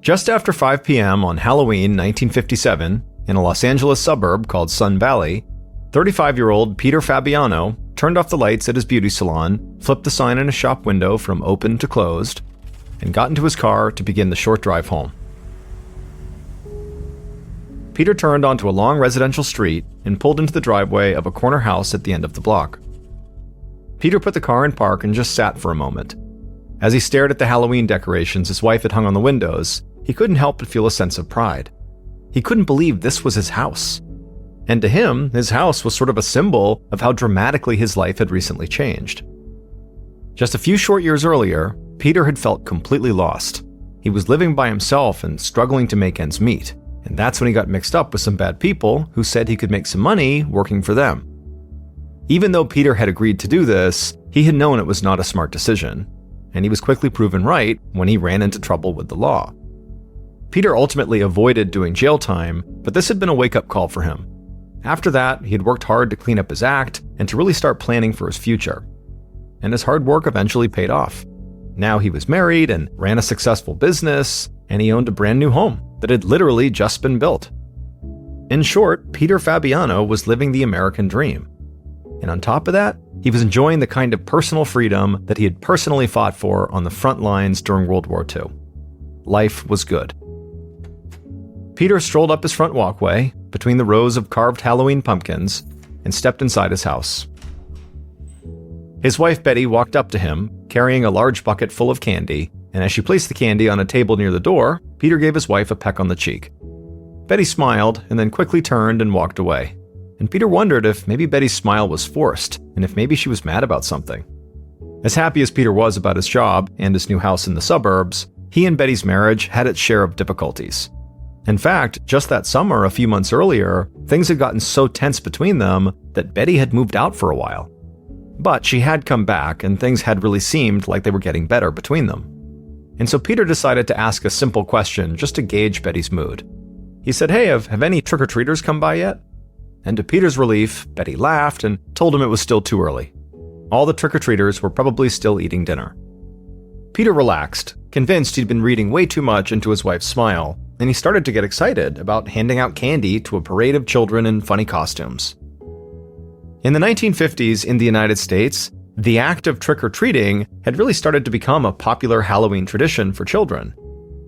Just after 5 p.m. on Halloween 1957, in a Los Angeles suburb called Sun Valley, 35-year-old Peter Fabiano turned off the lights at his beauty salon, flipped the sign in his shop window from open to closed, and got into his car to begin the short drive home. Peter turned onto a long residential street and pulled into the driveway of a corner house at the end of the block. Peter put the car in park and just sat for a moment. As he stared at the Halloween decorations his wife had hung on the windows, he couldn't help but feel a sense of pride. He couldn't believe this was his house. And to him, his house was sort of a symbol of how dramatically his life had recently changed. Just a few short years earlier, Peter had felt completely lost. He was living by himself and struggling to make ends meet. And that's when he got mixed up with some bad people who said he could make some money working for them. Even though Peter had agreed to do this, he had known it was not a smart decision, and he was quickly proven right when he ran into trouble with the law. Peter ultimately avoided doing jail time, but this had been a wake-up call for him. After that, he had worked hard to clean up his act and to really start planning for his future. And his hard work eventually paid off. Now he was married and ran a successful business, and he owned a brand new home that had literally just been built. In short, Peter Fabiano was living the American dream. And on top of that, he was enjoying the kind of personal freedom that he had personally fought for on the front lines during World War II. Life was good. Peter strolled up his front walkway between the rows of carved Halloween pumpkins and stepped inside his house. His wife Betty walked up to him, carrying a large bucket full of candy, and as she placed the candy on a table near the door, Peter gave his wife a peck on the cheek. Betty smiled and then quickly turned and walked away. And Peter wondered if maybe Betty's smile was forced, and if maybe she was mad about something. As happy as Peter was about his job and his new house in the suburbs, he and Betty's marriage had its share of difficulties. In fact, just that summer, a few months earlier, things had gotten so tense between them that Betty had moved out for a while. But she had come back, and things had really seemed like they were getting better between them. And so Peter decided to ask a simple question just to gauge Betty's mood. He said, "Hey, have any trick-or-treaters come by yet?" And to Peter's relief, Betty laughed and told him it was still too early. All the trick-or-treaters were probably still eating dinner. Peter relaxed, convinced he'd been reading way too much into his wife's smile, and he started to get excited about handing out candy to a parade of children in funny costumes. In the 1950s in the United States, the act of trick-or-treating had really started to become a popular Halloween tradition for children,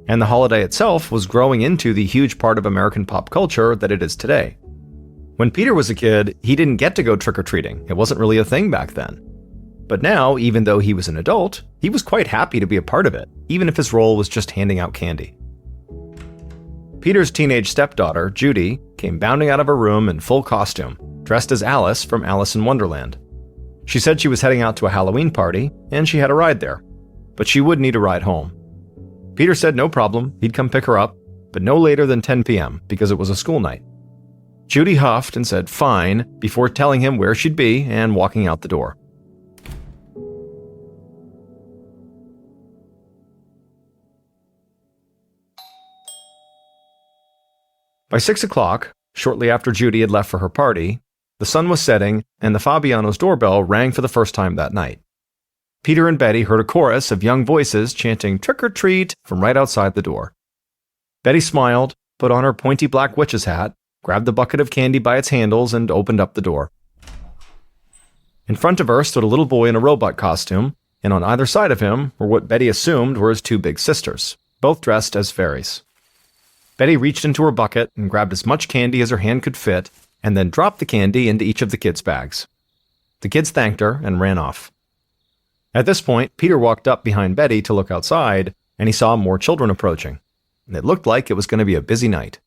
and the holiday itself was growing into the huge part of American pop culture that it is today. When Peter was a kid, he didn't get to go trick-or-treating. It wasn't really a thing back then. But now, even though he was an adult, he was quite happy to be a part of it, even if his role was just handing out candy. Peter's teenage stepdaughter, Judy, came bounding out of her room in full costume, dressed as Alice from Alice in Wonderland. She said she was heading out to a Halloween party, and she had a ride there, but she would need a ride home. Peter said no problem, he'd come pick her up, but no later than 10 p.m. because it was a school night. Judy huffed and said fine before telling him where she'd be and walking out the door. By 6 o'clock, shortly after Judy had left for her party, the sun was setting and the Fabiano's doorbell rang for the first time that night. Peter and Betty heard a chorus of young voices chanting "Trick or treat" from right outside the door. Betty smiled, put on her pointy black witch's hat, grabbed the bucket of candy by its handles, and opened up the door. In front of her stood a little boy in a robot costume, and on either side of him were what Betty assumed were his two big sisters, both dressed as fairies. Betty reached into her bucket and grabbed as much candy as her hand could fit, and then dropped the candy into each of the kids' bags. The kids thanked her and ran off. At this point, Peter walked up behind Betty to look outside, and he saw more children approaching. And it looked like it was going to be a busy night.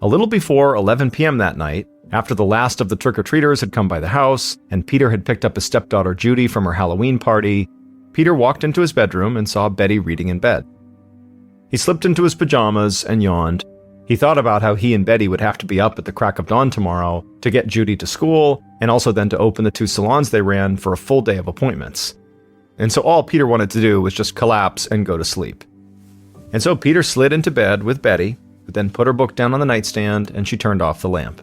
A little before 11 p.m. that night, after the last of the trick-or-treaters had come by the house, and Peter had picked up his stepdaughter Judy from her Halloween party, Peter walked into his bedroom and saw Betty reading in bed. He slipped into his pajamas and yawned. He thought about how he and Betty would have to be up at the crack of dawn tomorrow to get Judy to school, and also then to open the two salons they ran for a full day of appointments. And so all Peter wanted to do was just collapse and go to sleep. And so Peter slid into bed with Betty, but then put her book down on the nightstand and she turned off the lamp.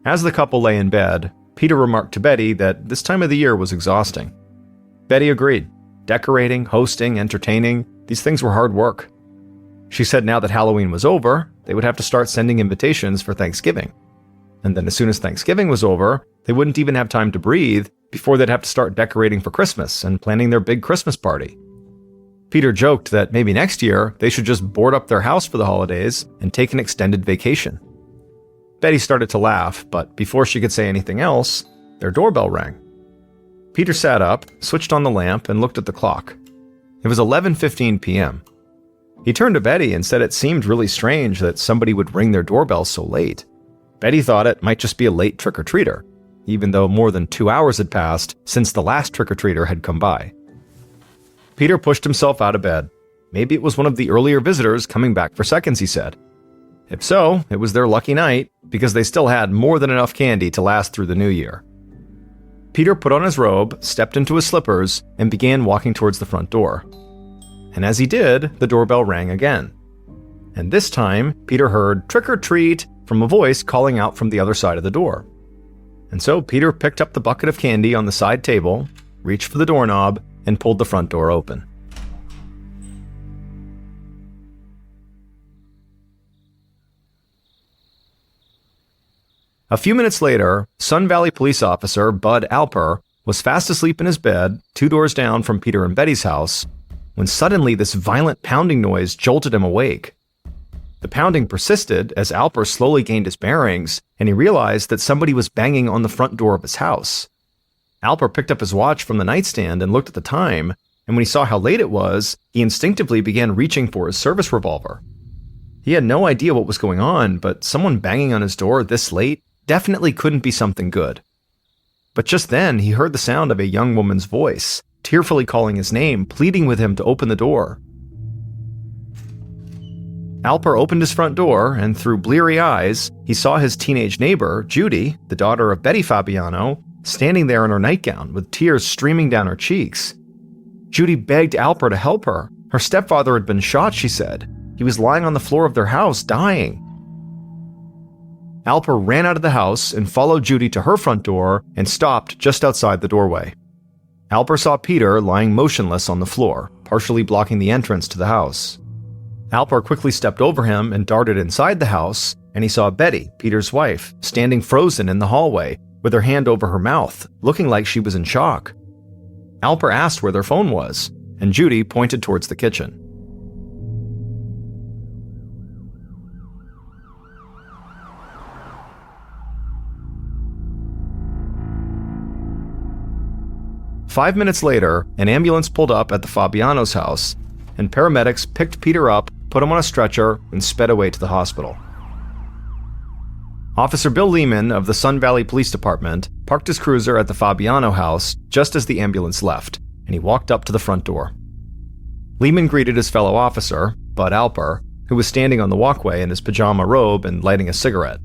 As the couple lay in bed, Peter remarked to Betty that this time of the year was exhausting. Betty agreed. Decorating, hosting, entertaining, these things were hard work. She said now that Halloween was over, they would have to start sending invitations for Thanksgiving. And then as soon as Thanksgiving was over, they wouldn't even have time to breathe before they'd have to start decorating for Christmas and planning their big Christmas party. Peter joked that maybe next year they should just board up their house for the holidays and take an extended vacation. Betty started to laugh, but before she could say anything else, their doorbell rang. Peter sat up, switched on the lamp, and looked at the clock. It was 11:15 p.m. He turned to Betty and said it seemed really strange that somebody would ring their doorbell so late. Betty thought it might just be a late trick-or-treater, even though more than 2 hours had passed since the last trick-or-treater had come by. Peter pushed himself out of bed. Maybe it was one of the earlier visitors coming back for seconds, he said. If so, it was their lucky night, because they still had more than enough candy to last through the new year. Peter put on his robe, stepped into his slippers, and began walking towards the front door. And as he did, the doorbell rang again. And this time, Peter heard "trick or treat" from a voice calling out from the other side of the door. And so Peter picked up the bucket of candy on the side table, reached for the doorknob, and pulled the front door open. A few minutes later, Sun Valley police officer Bud Alper was fast asleep in his bed, 2 doors down from Peter and Betty's house, when suddenly this violent pounding noise jolted him awake. The pounding persisted as Alper slowly gained his bearings, and he realized that somebody was banging on the front door of his house. Alper picked up his watch from the nightstand and looked at the time, and when he saw how late it was, he instinctively began reaching for his service revolver. He had no idea what was going on, but someone banging on his door this late definitely couldn't be something good. But just then, he heard the sound of a young woman's voice, tearfully calling his name, pleading with him to open the door. Alper opened his front door, and through bleary eyes, he saw his teenage neighbor, Judy, the daughter of Betty Fabiano, standing there in her nightgown with tears streaming down her cheeks. Judy begged Alper to help her. Her stepfather had been shot, she said. He was lying on the floor of their house, dying. Alper ran out of the house and followed Judy to her front door and stopped just outside the doorway. Alper saw Peter lying motionless on the floor, partially blocking the entrance to the house. Alper quickly stepped over him and darted inside the house, and he saw Betty, Peter's wife, standing frozen in the hallway with her hand over her mouth, looking like she was in shock. Alper asked where their phone was, and Judy pointed towards the kitchen. Five minutes later, an ambulance pulled up at the Fabiano's house, and paramedics picked Peter up, put him on a stretcher, and sped away to the hospital. Officer Bill Lehman of the Sun Valley Police Department parked his cruiser at the Fabiano house just as the ambulance left, and he walked up to the front door. Lehman greeted his fellow officer, Bud Alper, who was standing on the walkway in his pajama robe and lighting a cigarette.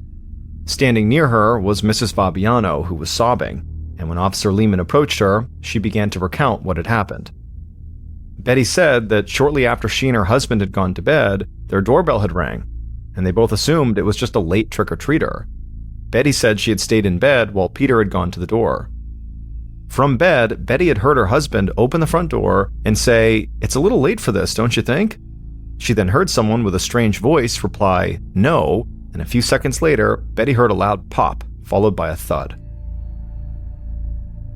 Standing near her was Mrs. Fabiano, who was sobbing, and when Officer Lehman approached her, she began to recount what had happened. Betty said that shortly after she and her husband had gone to bed, their doorbell had rang, and they both assumed it was just a late trick-or-treater. Betty said she had stayed in bed while Peter had gone to the door. From bed, Betty had heard her husband open the front door and say, "It's a little late for this, don't you think?" She then heard someone with a strange voice reply, "No," and a few seconds later, Betty heard a loud pop, followed by a thud.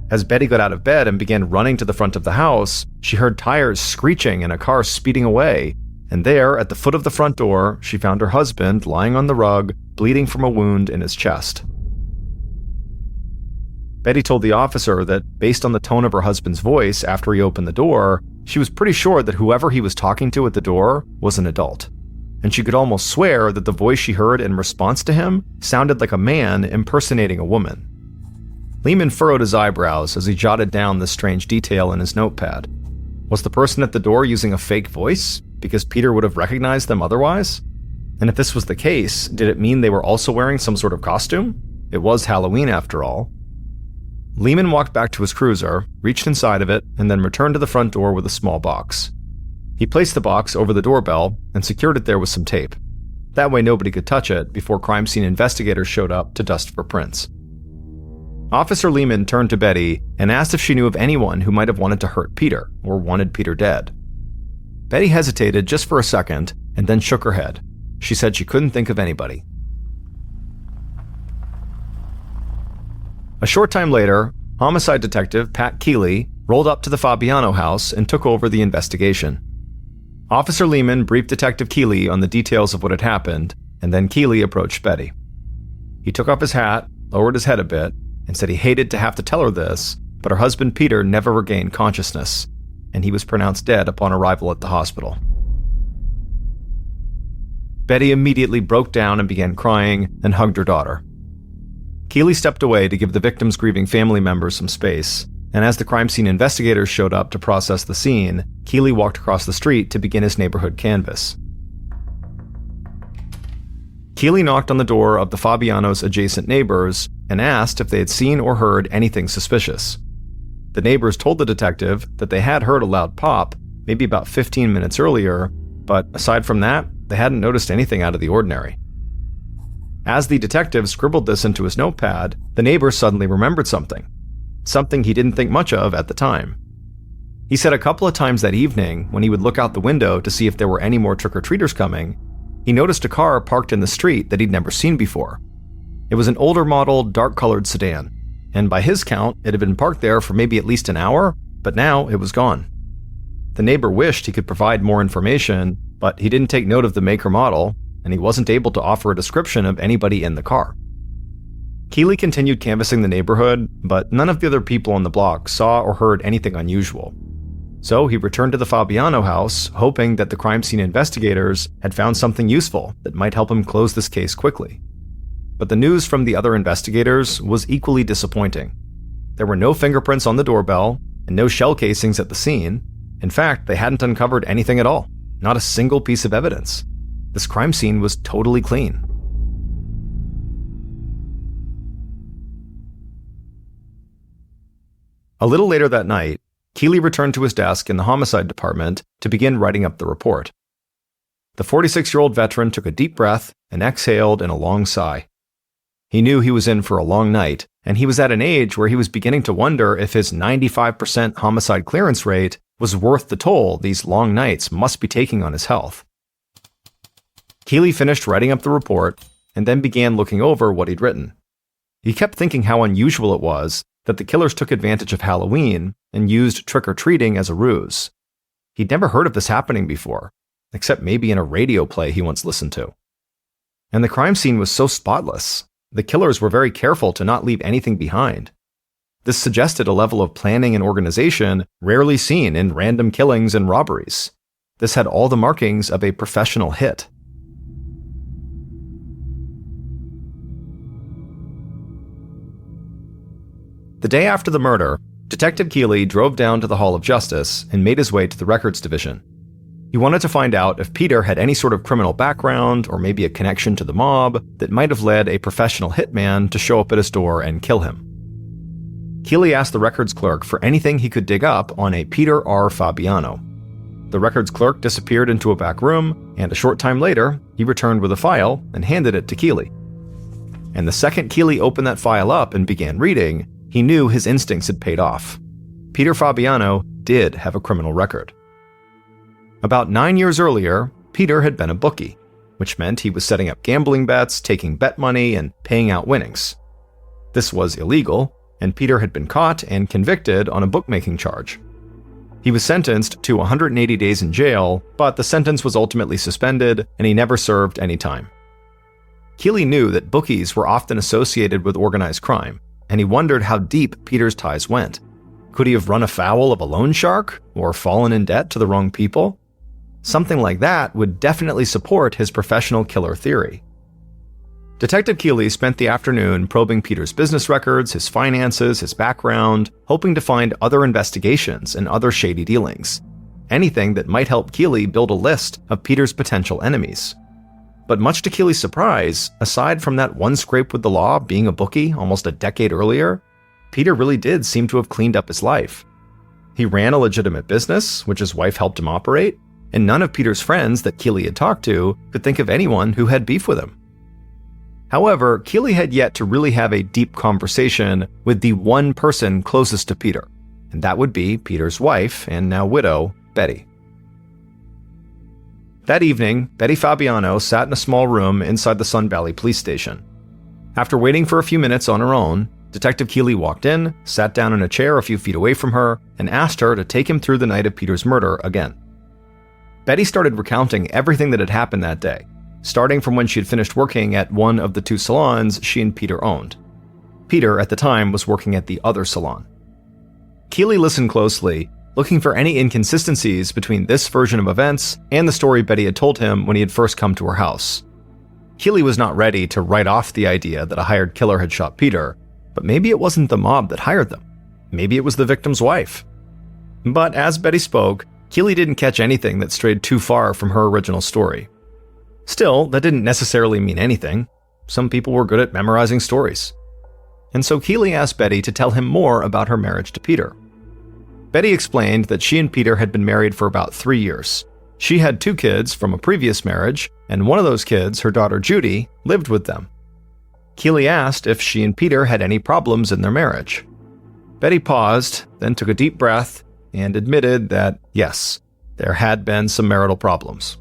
As Betty got out of bed and began running to the front of the house, she heard tires screeching and a car speeding away, and there, at the foot of the front door, she found her husband lying on the rug, bleeding from a wound in his chest. Betty told the officer that, based on the tone of her husband's voice after he opened the door, she was pretty sure that whoever he was talking to at the door was an adult, and she could almost swear that the voice she heard in response to him sounded like a man impersonating a woman. Lehman furrowed his eyebrows as he jotted down this strange detail in his notepad. Was the person at the door using a fake voice, because Peter would have recognized them otherwise? And if this was the case, did it mean they were also wearing some sort of costume? It was Halloween after all. Lehman walked back to his cruiser, reached inside of it, and then returned to the front door with a small box. He placed the box over the doorbell and secured it there with some tape. That way nobody could touch it before crime scene investigators showed up to dust for prints. Officer Lehman turned to Betty and asked if she knew of anyone who might have wanted to hurt Peter or wanted Peter dead. Betty hesitated just for a second and then shook her head. She said she couldn't think of anybody. A short time later, homicide detective Pat Keeley rolled up to the Fabiano house and took over the investigation. Officer Lehman briefed Detective Keeley on the details of what had happened, and then Keeley approached Betty. He took off his hat, lowered his head a bit, and said he hated to have to tell her this, but her husband Peter never regained consciousness, and he was pronounced dead upon arrival at the hospital. Betty immediately broke down and began crying and hugged her daughter. Keeley stepped away to give the victim's grieving family members some space, and as the crime scene investigators showed up to process the scene, Keeley walked across the street to begin his neighborhood canvass. Keeley knocked on the door of the Fabiano's adjacent neighbors and asked if they had seen or heard anything suspicious. The neighbors told the detective that they had heard a loud pop, maybe about 15 minutes earlier, but aside from that, they hadn't noticed anything out of the ordinary. As the detective scribbled this into his notepad, the neighbor suddenly remembered something he didn't think much of at the time. He said a couple of times that evening, when he would look out the window to see if there were any more trick-or-treaters coming, he noticed a car parked in the street that he'd never seen before. It was an older model, dark-colored sedan, and by his count, it had been parked there for maybe at least an hour, but now it was gone. The neighbor wished he could provide more information, but he didn't take note of the make or model, and he wasn't able to offer a description of anybody in the car. Keeley continued canvassing the neighborhood, but none of the other people on the block saw or heard anything unusual. So he returned to the Fabiano house, hoping that the crime scene investigators had found something useful that might help him close this case quickly. But the news from the other investigators was equally disappointing. There were no fingerprints on the doorbell and no shell casings at the scene. In fact, they hadn't uncovered anything at all, not a single piece of evidence. This crime scene was totally clean. A little later that night, Keeley returned to his desk in the homicide department to begin writing up the report. The 46-year-old veteran took a deep breath and exhaled in a long sigh. He knew he was in for a long night, and he was at an age where he was beginning to wonder if his 95% homicide clearance rate was worth the toll these long nights must be taking on his health. Keeley finished writing up the report and then began looking over what he'd written. He kept thinking how unusual it was that the killers took advantage of Halloween and used trick-or-treating as a ruse. He'd never heard of this happening before, except maybe in a radio play he once listened to. And the crime scene was so spotless. The killers were very careful to not leave anything behind. This suggested a level of planning and organization rarely seen in random killings and robberies. This had all the markings of a professional hit. The day after the murder, Detective Keeley drove down to the Hall of Justice and made his way to the Records Division. He wanted to find out if Peter had any sort of criminal background or maybe a connection to the mob that might have led a professional hitman to show up at his door and kill him. Keeley asked the records clerk for anything he could dig up on a Peter R. Fabiano. The records clerk disappeared into a back room, and a short time later, he returned with a file and handed it to Keeley. And the second Keeley opened that file up and began reading, he knew his instincts had paid off. Peter Fabiano did have a criminal record. About 9 years earlier, Peter had been a bookie, which meant he was setting up gambling bets, taking bet money, and paying out winnings. This was illegal, and Peter had been caught and convicted on a bookmaking charge. He was sentenced to 180 days in jail, but the sentence was ultimately suspended, and he never served any time. Keeley knew that bookies were often associated with organized crime, and he wondered how deep Peter's ties went. Could he have run afoul of a loan shark, or fallen in debt to the wrong people? Something like that would definitely support his professional killer theory. Detective Keeley spent the afternoon probing Peter's business records, his finances, his background, hoping to find other investigations and other shady dealings. Anything that might help Keeley build a list of Peter's potential enemies. But much to Keeley's surprise, aside from that one scrape with the law being a bookie almost a decade earlier, Peter really did seem to have cleaned up his life. He ran a legitimate business, which his wife helped him operate, and none of Peter's friends that Keeley had talked to could think of anyone who had beef with him. However, Keeley had yet to really have a deep conversation with the one person closest to Peter, and that would be Peter's wife and now widow, Betty. That evening, Betty Fabiano sat in a small room inside the Sun Valley Police Station. After waiting for a few minutes on her own, Detective Keeley walked in, sat down in a chair a few feet away from her, and asked her to take him through the night of Peter's murder again. Betty started recounting everything that had happened that day, starting from when she had finished working at one of the two salons she and Peter owned. Peter, at the time, was working at the other salon. Keeley listened closely, looking for any inconsistencies between this version of events and the story Betty had told him when he had first come to her house. Keeley was not ready to write off the idea that a hired killer had shot Peter, but maybe it wasn't the mob that hired them. Maybe it was the victim's wife. But as Betty spoke, Keeley didn't catch anything that strayed too far from her original story. Still, that didn't necessarily mean anything. Some people were good at memorizing stories. And so Keeley asked Betty to tell him more about her marriage to Peter. Betty explained that she and Peter had been married for about 3 years. She had 2 kids from a previous marriage, and one of those kids, her daughter Judy, lived with them. Keeley asked if she and Peter had any problems in their marriage. Betty paused, then took a deep breath, and admitted that, yes, there had been some marital problems.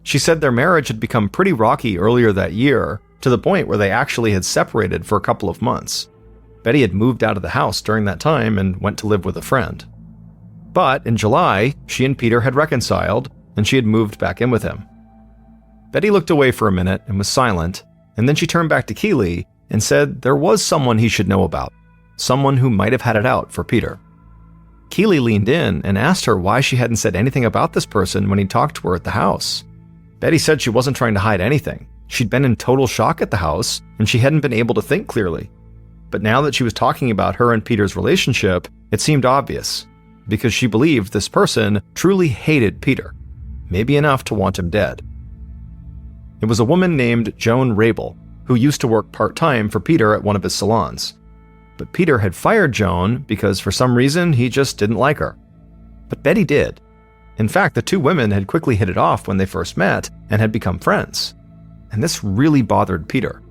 She said their marriage had become pretty rocky earlier that year, to the point where they actually had separated for a couple of months. Betty had moved out of the house during that time and went to live with a friend. But in July, she and Peter had reconciled, and she had moved back in with him. Betty looked away for a minute and was silent, and then she turned back to Keeley and said there was someone he should know about, someone who might have had it out for Peter. Keeley leaned in and asked her why she hadn't said anything about this person when he talked to her at the house. Betty said she wasn't trying to hide anything. She'd been in total shock at the house, and she hadn't been able to think clearly. But now that she was talking about her and Peter's relationship, it seemed obvious, because she believed this person truly hated Peter, maybe enough to want him dead. It was a woman named Joan Rabel, who used to work part-time for Peter at one of his salons. But Peter had fired Joan because for some reason he just didn't like her. But Betty did. In fact, the 2 women had quickly hit it off when they first met and had become friends. And this really bothered Peter.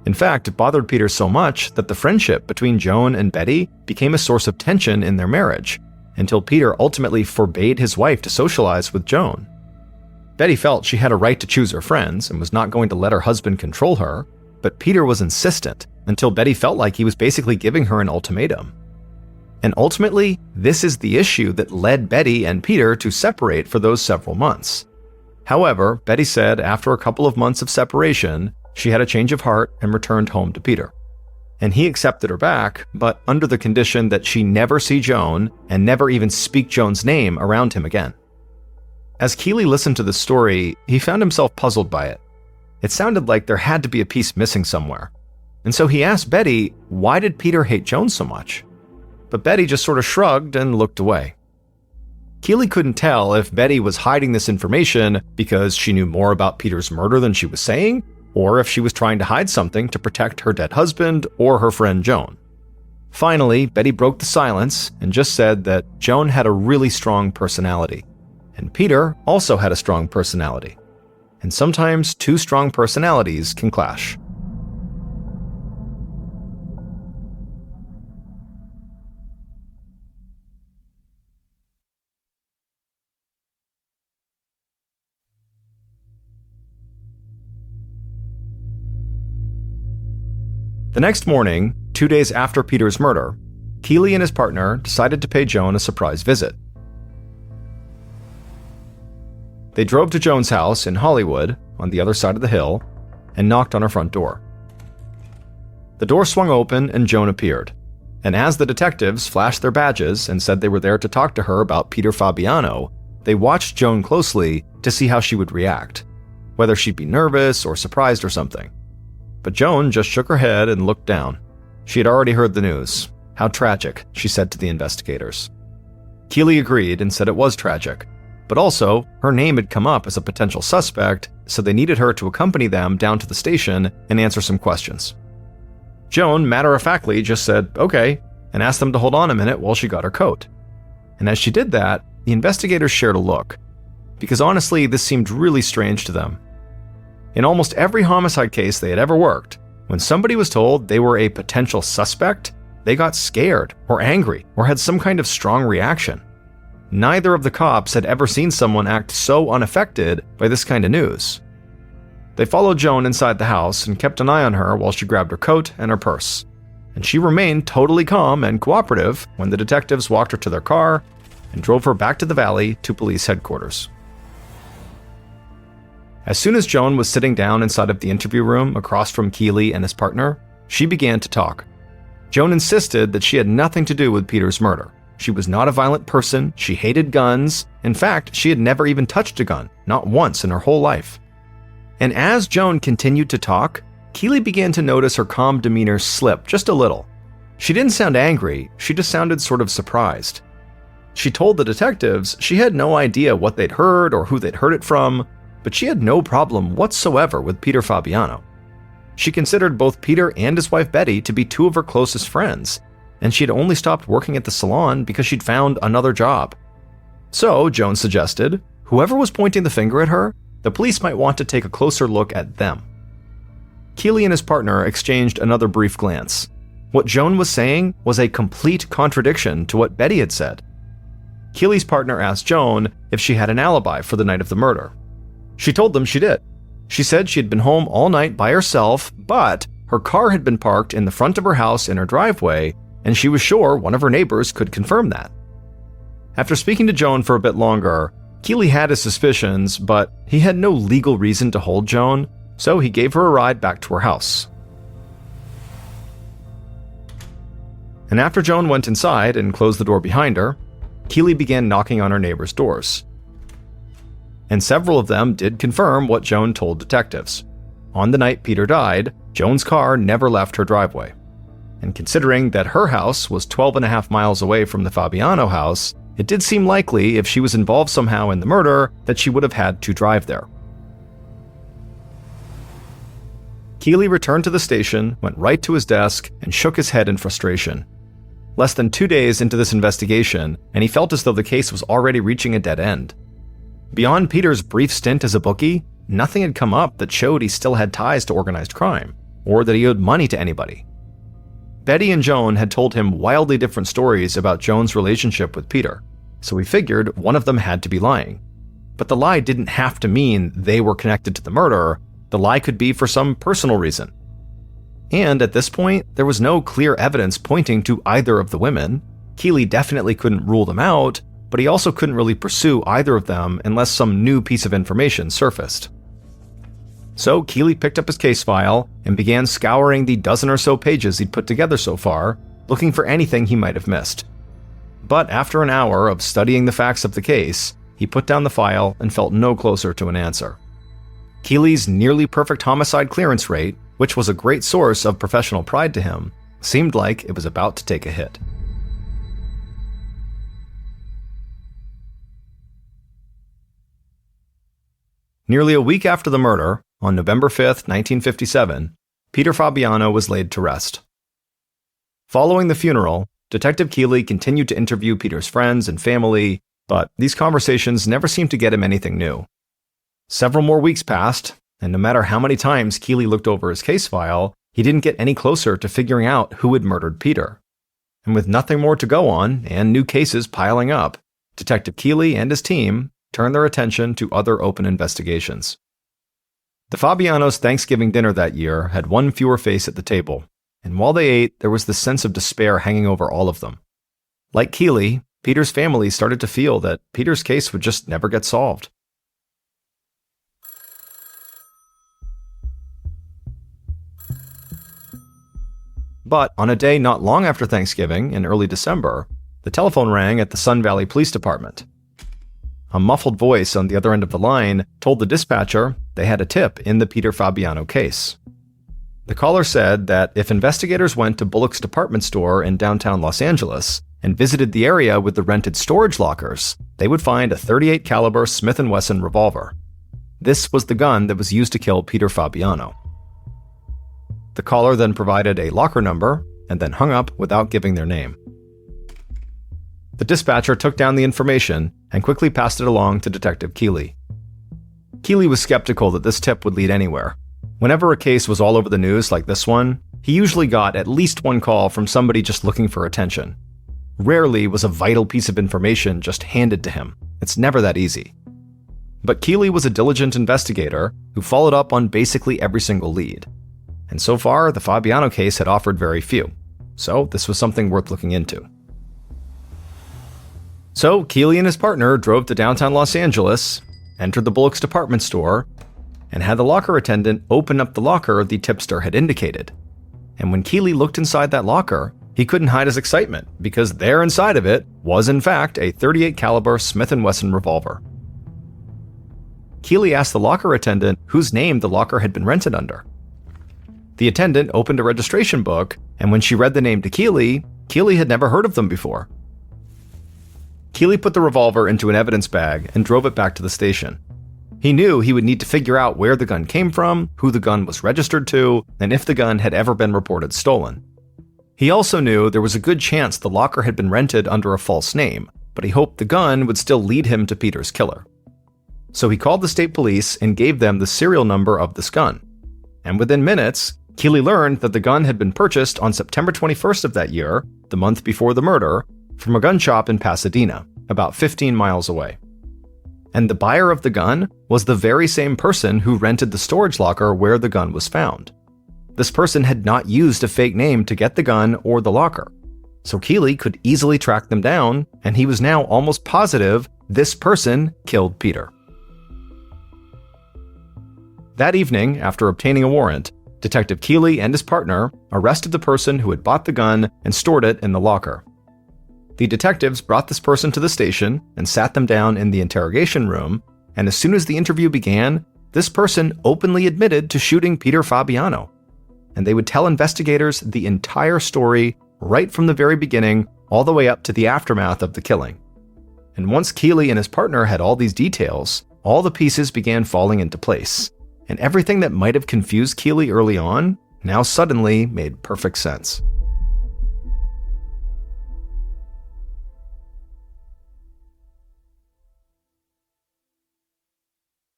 In fact, it bothered Peter so much that the friendship between Joan and Betty became a source of tension in their marriage, until Peter ultimately forbade his wife to socialize with Joan. Betty felt she had a right to choose her friends and was not going to let her husband control her, but Peter was insistent until Betty felt like he was basically giving her an ultimatum. And ultimately, this is the issue that led Betty and Peter to separate for those several months. However, Betty said after a couple of months of separation, she had a change of heart and returned home to Peter. And he accepted her back, but under the condition that she never see Joan and never even speak Joan's name around him again. As Keeley listened to the story, he found himself puzzled by it. It sounded like there had to be a piece missing somewhere. And so he asked Betty, why did Peter hate Joan so much? But Betty just sort of shrugged and looked away. Keeley couldn't tell if Betty was hiding this information because she knew more about Peter's murder than she was saying, or if she was trying to hide something to protect her dead husband or her friend Joan. Finally, Betty broke the silence and just said that Joan had a really strong personality, and Peter also had a strong personality. And sometimes 2 strong personalities can clash. The next morning, 2 days after Peter's murder, Keeley and his partner decided to pay Joan a surprise visit. They drove to Joan's house in Hollywood, on the other side of the hill, and knocked on her front door. The door swung open and Joan appeared, and as the detectives flashed their badges and said they were there to talk to her about Peter Fabiano, they watched Joan closely to see how she would react, whether she'd be nervous or surprised or something. But Joan just shook her head and looked down. She had already heard the news. How tragic, she said to the investigators. Keeley agreed and said it was tragic, but also her name had come up as a potential suspect, so they needed her to accompany them down to the station and answer some questions. Joan matter-of-factly just said, okay, and asked them to hold on a minute while she got her coat. And as she did that, the investigators shared a look, because honestly, this seemed really strange to them. In almost every homicide case they had ever worked, when somebody was told they were a potential suspect, they got scared or angry or had some kind of strong reaction. Neither of the cops had ever seen someone act so unaffected by this kind of news. They followed Joan inside the house and kept an eye on her while she grabbed her coat and her purse. And she remained totally calm and cooperative when the detectives walked her to their car and drove her back to the valley to police headquarters. As soon as Joan was sitting down inside of the interview room across from Keeley and his partner, she began to talk. Joan insisted that she had nothing to do with Peter's murder. She was not a violent person, she hated guns. In fact, she had never even touched a gun, not once in her whole life. And as Joan continued to talk, Keeley began to notice her calm demeanor slip just a little. She didn't sound angry, she just sounded sort of surprised. She told the detectives she had no idea what they'd heard or who they'd heard it from, but she had no problem whatsoever with Peter Fabiano. She considered both Peter and his wife Betty to be two of her closest friends, and she had only stopped working at the salon because she'd found another job. So, Joan suggested, whoever was pointing the finger at her, the police might want to take a closer look at them. Keeley and his partner exchanged another brief glance. What Joan was saying was a complete contradiction to what Betty had said. Keeley's partner asked Joan if she had an alibi for the night of the murder. She told them she did. She said she had been home all night by herself, but her car had been parked in the front of her house in her driveway, and she was sure one of her neighbors could confirm that. After speaking to Joan for a bit longer, Keeley had his suspicions, but he had no legal reason to hold Joan, so he gave her a ride back to her house. And after Joan went inside and closed the door behind her, Keeley began knocking on her neighbors' doors. And several of them did confirm what Joan told detectives. On the night Peter died, Joan's car never left her driveway. And considering that her house was 12.5 miles away from the Fabiano house, it did seem likely if she was involved somehow in the murder that she would have had to drive there. Keeley returned to the station, went right to his desk, and shook his head in frustration. Less than 2 days into this investigation, and he felt as though the case was already reaching a dead end. Beyond Peter's brief stint as a bookie, nothing had come up that showed he still had ties to organized crime, or that he owed money to anybody. Betty and Joan had told him wildly different stories about Joan's relationship with Peter, so he figured one of them had to be lying. But the lie didn't have to mean they were connected to the murder. The lie could be for some personal reason. And at this point, there was no clear evidence pointing to either of the women. Keeley definitely couldn't rule them out, but he also couldn't really pursue either of them unless some new piece of information surfaced. So Keeley picked up his case file and began scouring the dozen or so pages he'd put together so far, looking for anything he might have missed. But after an hour of studying the facts of the case, he put down the file and felt no closer to an answer. Keeley's nearly perfect homicide clearance rate, which was a great source of professional pride to him, seemed like it was about to take a hit. Nearly a week after the murder, on November 5th, 1957, Peter Fabiano was laid to rest. Following the funeral, Detective Keeley continued to interview Peter's friends and family, but these conversations never seemed to get him anything new. Several more weeks passed, and no matter how many times Keeley looked over his case file, he didn't get any closer to figuring out who had murdered Peter. And with nothing more to go on, and new cases piling up, Detective Keeley and his team turned their attention to other open investigations. The Fabianos' Thanksgiving dinner that year had one fewer face at the table, and while they ate, there was this sense of despair hanging over all of them. Like Keeley, Peter's family started to feel that Peter's case would just never get solved. But on a day not long after Thanksgiving, in early December, the telephone rang at the Sun Valley Police Department. A muffled voice on the other end of the line told the dispatcher they had a tip in the Peter Fabiano case. The caller said that if investigators went to Bullock's department store in downtown Los Angeles and visited the area with the rented storage lockers, they would find a .38 caliber Smith & Wesson revolver. This was the gun that was used to kill Peter Fabiano. The caller then provided a locker number and then hung up without giving their name. The dispatcher took down the information and quickly passed it along to Detective Keeley. Keeley was skeptical that this tip would lead anywhere. Whenever a case was all over the news like this one, he usually got at least one call from somebody just looking for attention. Rarely was a vital piece of information just handed to him. It's never that easy. But Keeley was a diligent investigator who followed up on basically every single lead. And so far, the Fabiano case had offered very few. So this was something worth looking into. So Keeley and his partner drove to downtown Los Angeles, entered the Bullock's department store, and had the locker attendant open up the locker the tipster had indicated. And when Keeley looked inside that locker, he couldn't hide his excitement because there inside of it was in fact a .38 caliber Smith & Wesson revolver. Keeley asked the locker attendant whose name the locker had been rented under. The attendant opened a registration book, and when she read the name to Keeley, Keeley had never heard of them before. Keeley put the revolver into an evidence bag and drove it back to the station. He knew he would need to figure out where the gun came from, who the gun was registered to, and if the gun had ever been reported stolen. He also knew there was a good chance the locker had been rented under a false name, but he hoped the gun would still lead him to Peter's killer. So he called the state police and gave them the serial number of this gun. And within minutes, Keeley learned that the gun had been purchased on September 21st of that year, the month before the murder, from a gun shop in Pasadena, about 15 miles away. And the buyer of the gun was the very same person who rented the storage locker where the gun was found. This person had not used a fake name to get the gun or the locker. So Keeley could easily track them down, and he was now almost positive this person killed Peter. That evening, after obtaining a warrant, Detective Keeley and his partner arrested the person who had bought the gun and stored it in the locker. The detectives brought this person to the station and sat them down in the interrogation room, and as soon as the interview began, this person openly admitted to shooting Peter Fabiano. And they would tell investigators the entire story right from the very beginning all the way up to the aftermath of the killing. And once Keeley and his partner had all these details, all the pieces began falling into place, and everything that might have confused Keeley early on now suddenly made perfect sense.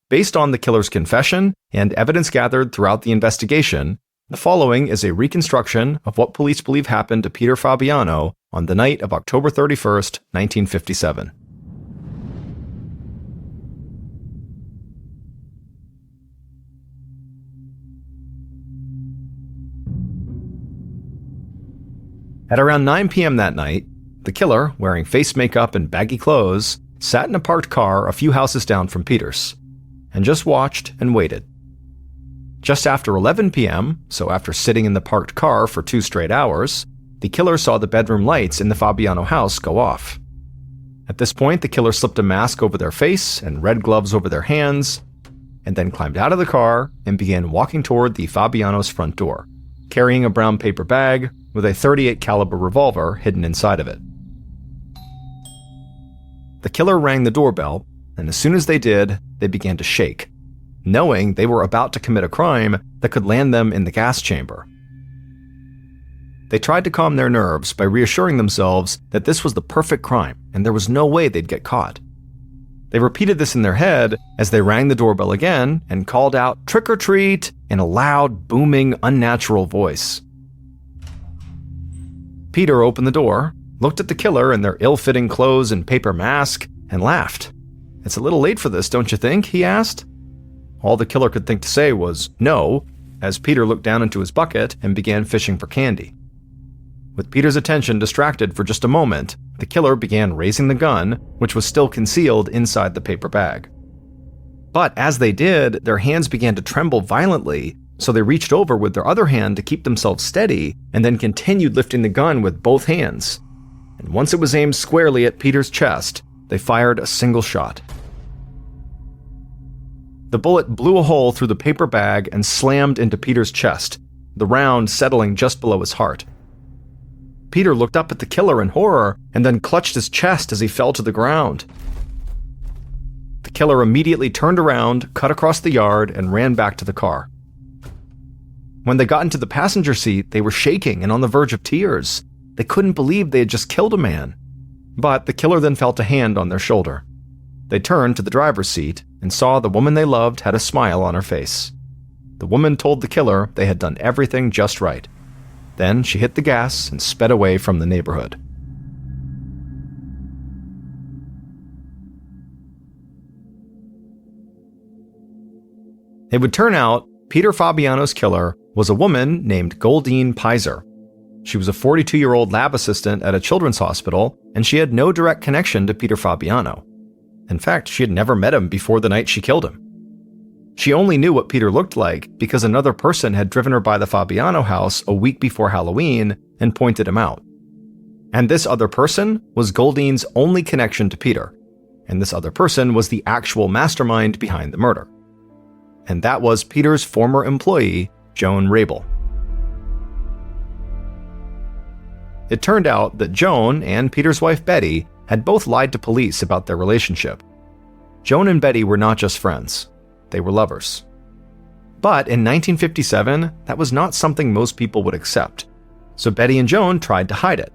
Based on the killer's confession and evidence gathered throughout the investigation, the following is a reconstruction of what police believe happened to Peter Fabiano on the night of October 31st, 1957. At around 9 p.m. that night, the killer, wearing face makeup and baggy clothes, sat in a parked car a few houses down from Peter's, and just watched and waited. Just after 11 p.m., so after sitting in the parked car for 2 straight hours, the killer saw the bedroom lights in the Fabiano house go off. At this point, the killer slipped a mask over their face and red gloves over their hands, and then climbed out of the car and began walking toward the Fabiano's front door, carrying a brown paper bag with a .38 caliber revolver hidden inside of it. The killer rang the doorbell, and as soon as they did, they began to shake, knowing they were about to commit a crime that could land them in the gas chamber. They tried to calm their nerves by reassuring themselves that this was the perfect crime and there was no way they'd get caught. They repeated this in their head as they rang the doorbell again and called out "Trick or treat" in a loud, booming, unnatural voice. Peter opened the door, looked at the killer in their ill-fitting clothes and paper mask, and laughed. "It's a little late for this, don't you think?" he asked. All the killer could think to say was no, as Peter looked down into his bucket and began fishing for candy. With Peter's attention distracted for just a moment, the killer began raising the gun, which was still concealed inside the paper bag. But as they did, their hands began to tremble violently, so they reached over with their other hand to keep themselves steady, and then continued lifting the gun with both hands. And once it was aimed squarely at Peter's chest, they fired a single shot. The bullet blew a hole through the paper bag and slammed into Peter's chest, the round settling just below his heart. Peter looked up at the killer in horror and then clutched his chest as he fell to the ground. The killer immediately turned around, cut across the yard, and ran back to the car. When they got into the passenger seat, they were shaking and on the verge of tears. They couldn't believe they had just killed a man. But the killer then felt a hand on their shoulder. They turned to the driver's seat and saw the woman they loved had a smile on her face. The woman told the killer they had done everything just right. Then she hit the gas and sped away from the neighborhood. It would turn out Peter Fabiano's killer was a woman named Goldine Pizer. She was a 42-year-old lab assistant at a children's hospital, and she had no direct connection to Peter Fabiano. In fact, she had never met him before the night she killed him. She only knew what Peter looked like because another person had driven her by the Fabiano house a week before Halloween and pointed him out. And this other person was Goldine's only connection to Peter, and this other person was the actual mastermind behind the murder. And that was Peter's former employee, Joan Rabel. It turned out that Joan and Peter's wife Betty had both lied to police about their relationship. Joan and Betty were not just friends, they were lovers. But in 1957, that was not something most people would accept, so Betty and Joan tried to hide it.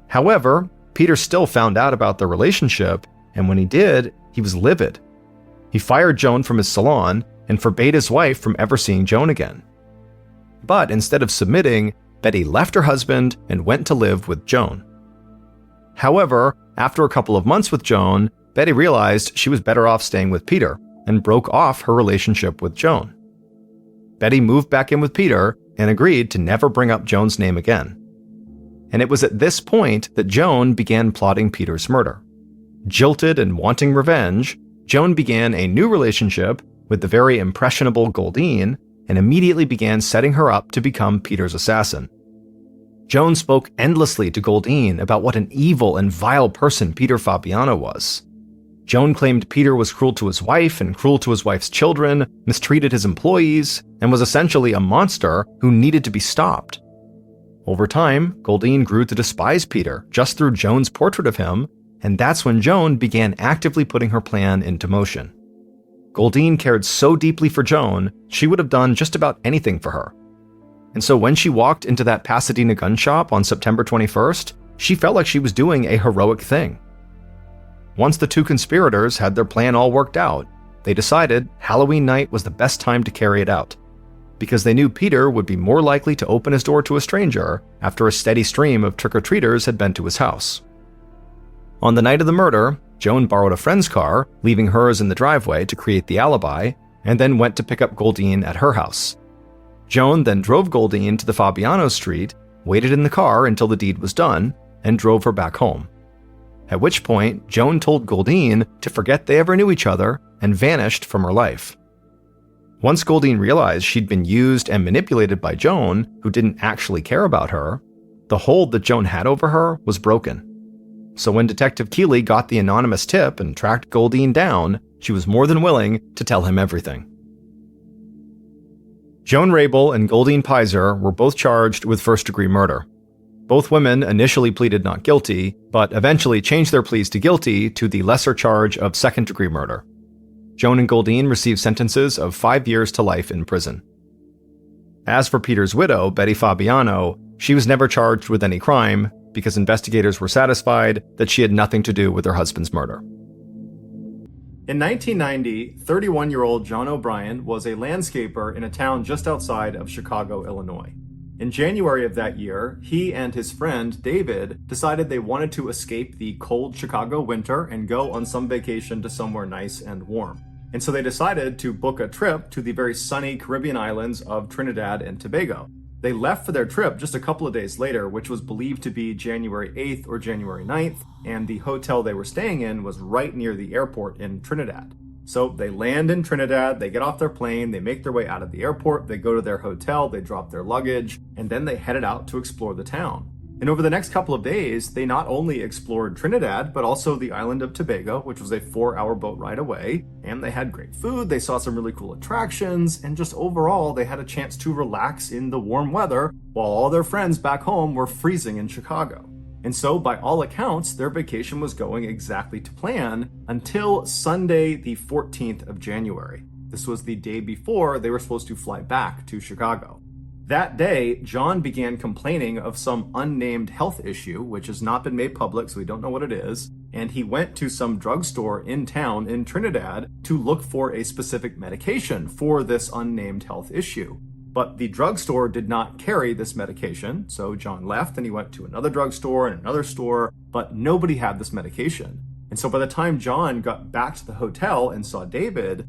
However, Peter still found out about their relationship, and when he did, he was livid. He fired Joan from his salon and forbade his wife from ever seeing Joan again. But instead of submitting, Betty left her husband and went to live with Joan. However, after a couple of months with Joan, Betty realized she was better off staying with Peter and broke off her relationship with Joan. Betty moved back in with Peter and agreed to never bring up Joan's name again. And it was at this point that Joan began plotting Peter's murder. Jilted and wanting revenge, Joan began a new relationship with the very impressionable Goldine and immediately began setting her up to become Peter's assassin. Joan spoke endlessly to Goldine about what an evil and vile person Peter Fabiano was. Joan claimed Peter was cruel to his wife and cruel to his wife's children, mistreated his employees, and was essentially a monster who needed to be stopped. Over time, Goldine grew to despise Peter just through Joan's portrait of him, and that's when Joan began actively putting her plan into motion. Goldine cared so deeply for Joan, she would have done just about anything for her. And so when she walked into that Pasadena gun shop on September 21st, she felt like she was doing a heroic thing. Once the two conspirators had their plan all worked out, they decided Halloween night was the best time to carry it out, because they knew Peter would be more likely to open his door to a stranger after a steady stream of trick-or-treaters had been to his house. On the night of the murder, Joan borrowed a friend's car, leaving hers in the driveway to create the alibi, and then went to pick up Goldine at her house. Joan then drove Goldine to the Fabiano street, waited in the car until the deed was done, and drove her back home. At which point, Joan told Goldine to forget they ever knew each other and vanished from her life. Once Goldine realized she'd been used and manipulated by Joan, who didn't actually care about her, the hold that Joan had over her was broken. So when Detective Keeley got the anonymous tip and tracked Goldine down, she was more than willing to tell him everything. Joan Rabel and Goldine Pizer were both charged with first-degree murder. Both women initially pleaded not guilty, but eventually changed their pleas to guilty to the lesser charge of second-degree murder. Joan and Goldine received sentences of 5 years to life in prison. As for Peter's widow, Betty Fabiano, she was never charged with any crime because investigators were satisfied that she had nothing to do with her husband's murder. In 1990, 31-year-old John O'Brien was a landscaper in a town just outside of Chicago, Illinois. In January of that year, he and his friend David decided they wanted to escape the cold Chicago winter and go on some vacation to somewhere nice and warm. And so they decided to book a trip to the very sunny Caribbean islands of Trinidad and Tobago. They left for their trip just a couple of days later, which was believed to be January 8th or January 9th, and the hotel they were staying in was right near the airport in Trinidad. So they land in Trinidad, they get off their plane, they make their way out of the airport, they go to their hotel, they drop their luggage, and then they headed out to explore the town. And over the next couple of days, they not only explored Trinidad, but also the island of Tobago, which was a 4-hour boat ride away. And they had great food, they saw some really cool attractions, and just overall, they had a chance to relax in the warm weather while all their friends back home were freezing in Chicago. And so, by all accounts, their vacation was going exactly to plan until Sunday, the 14th of January. This was the day before they were supposed to fly back to Chicago. That day, John began complaining of some unnamed health issue, which has not been made public, so we don't know what it is. And he went to some drugstore in town in Trinidad to look for a specific medication for this unnamed health issue. But the drugstore did not carry this medication, so John left and he went to another drugstore and another store, but nobody had this medication. And so by the time John got back to the hotel and saw David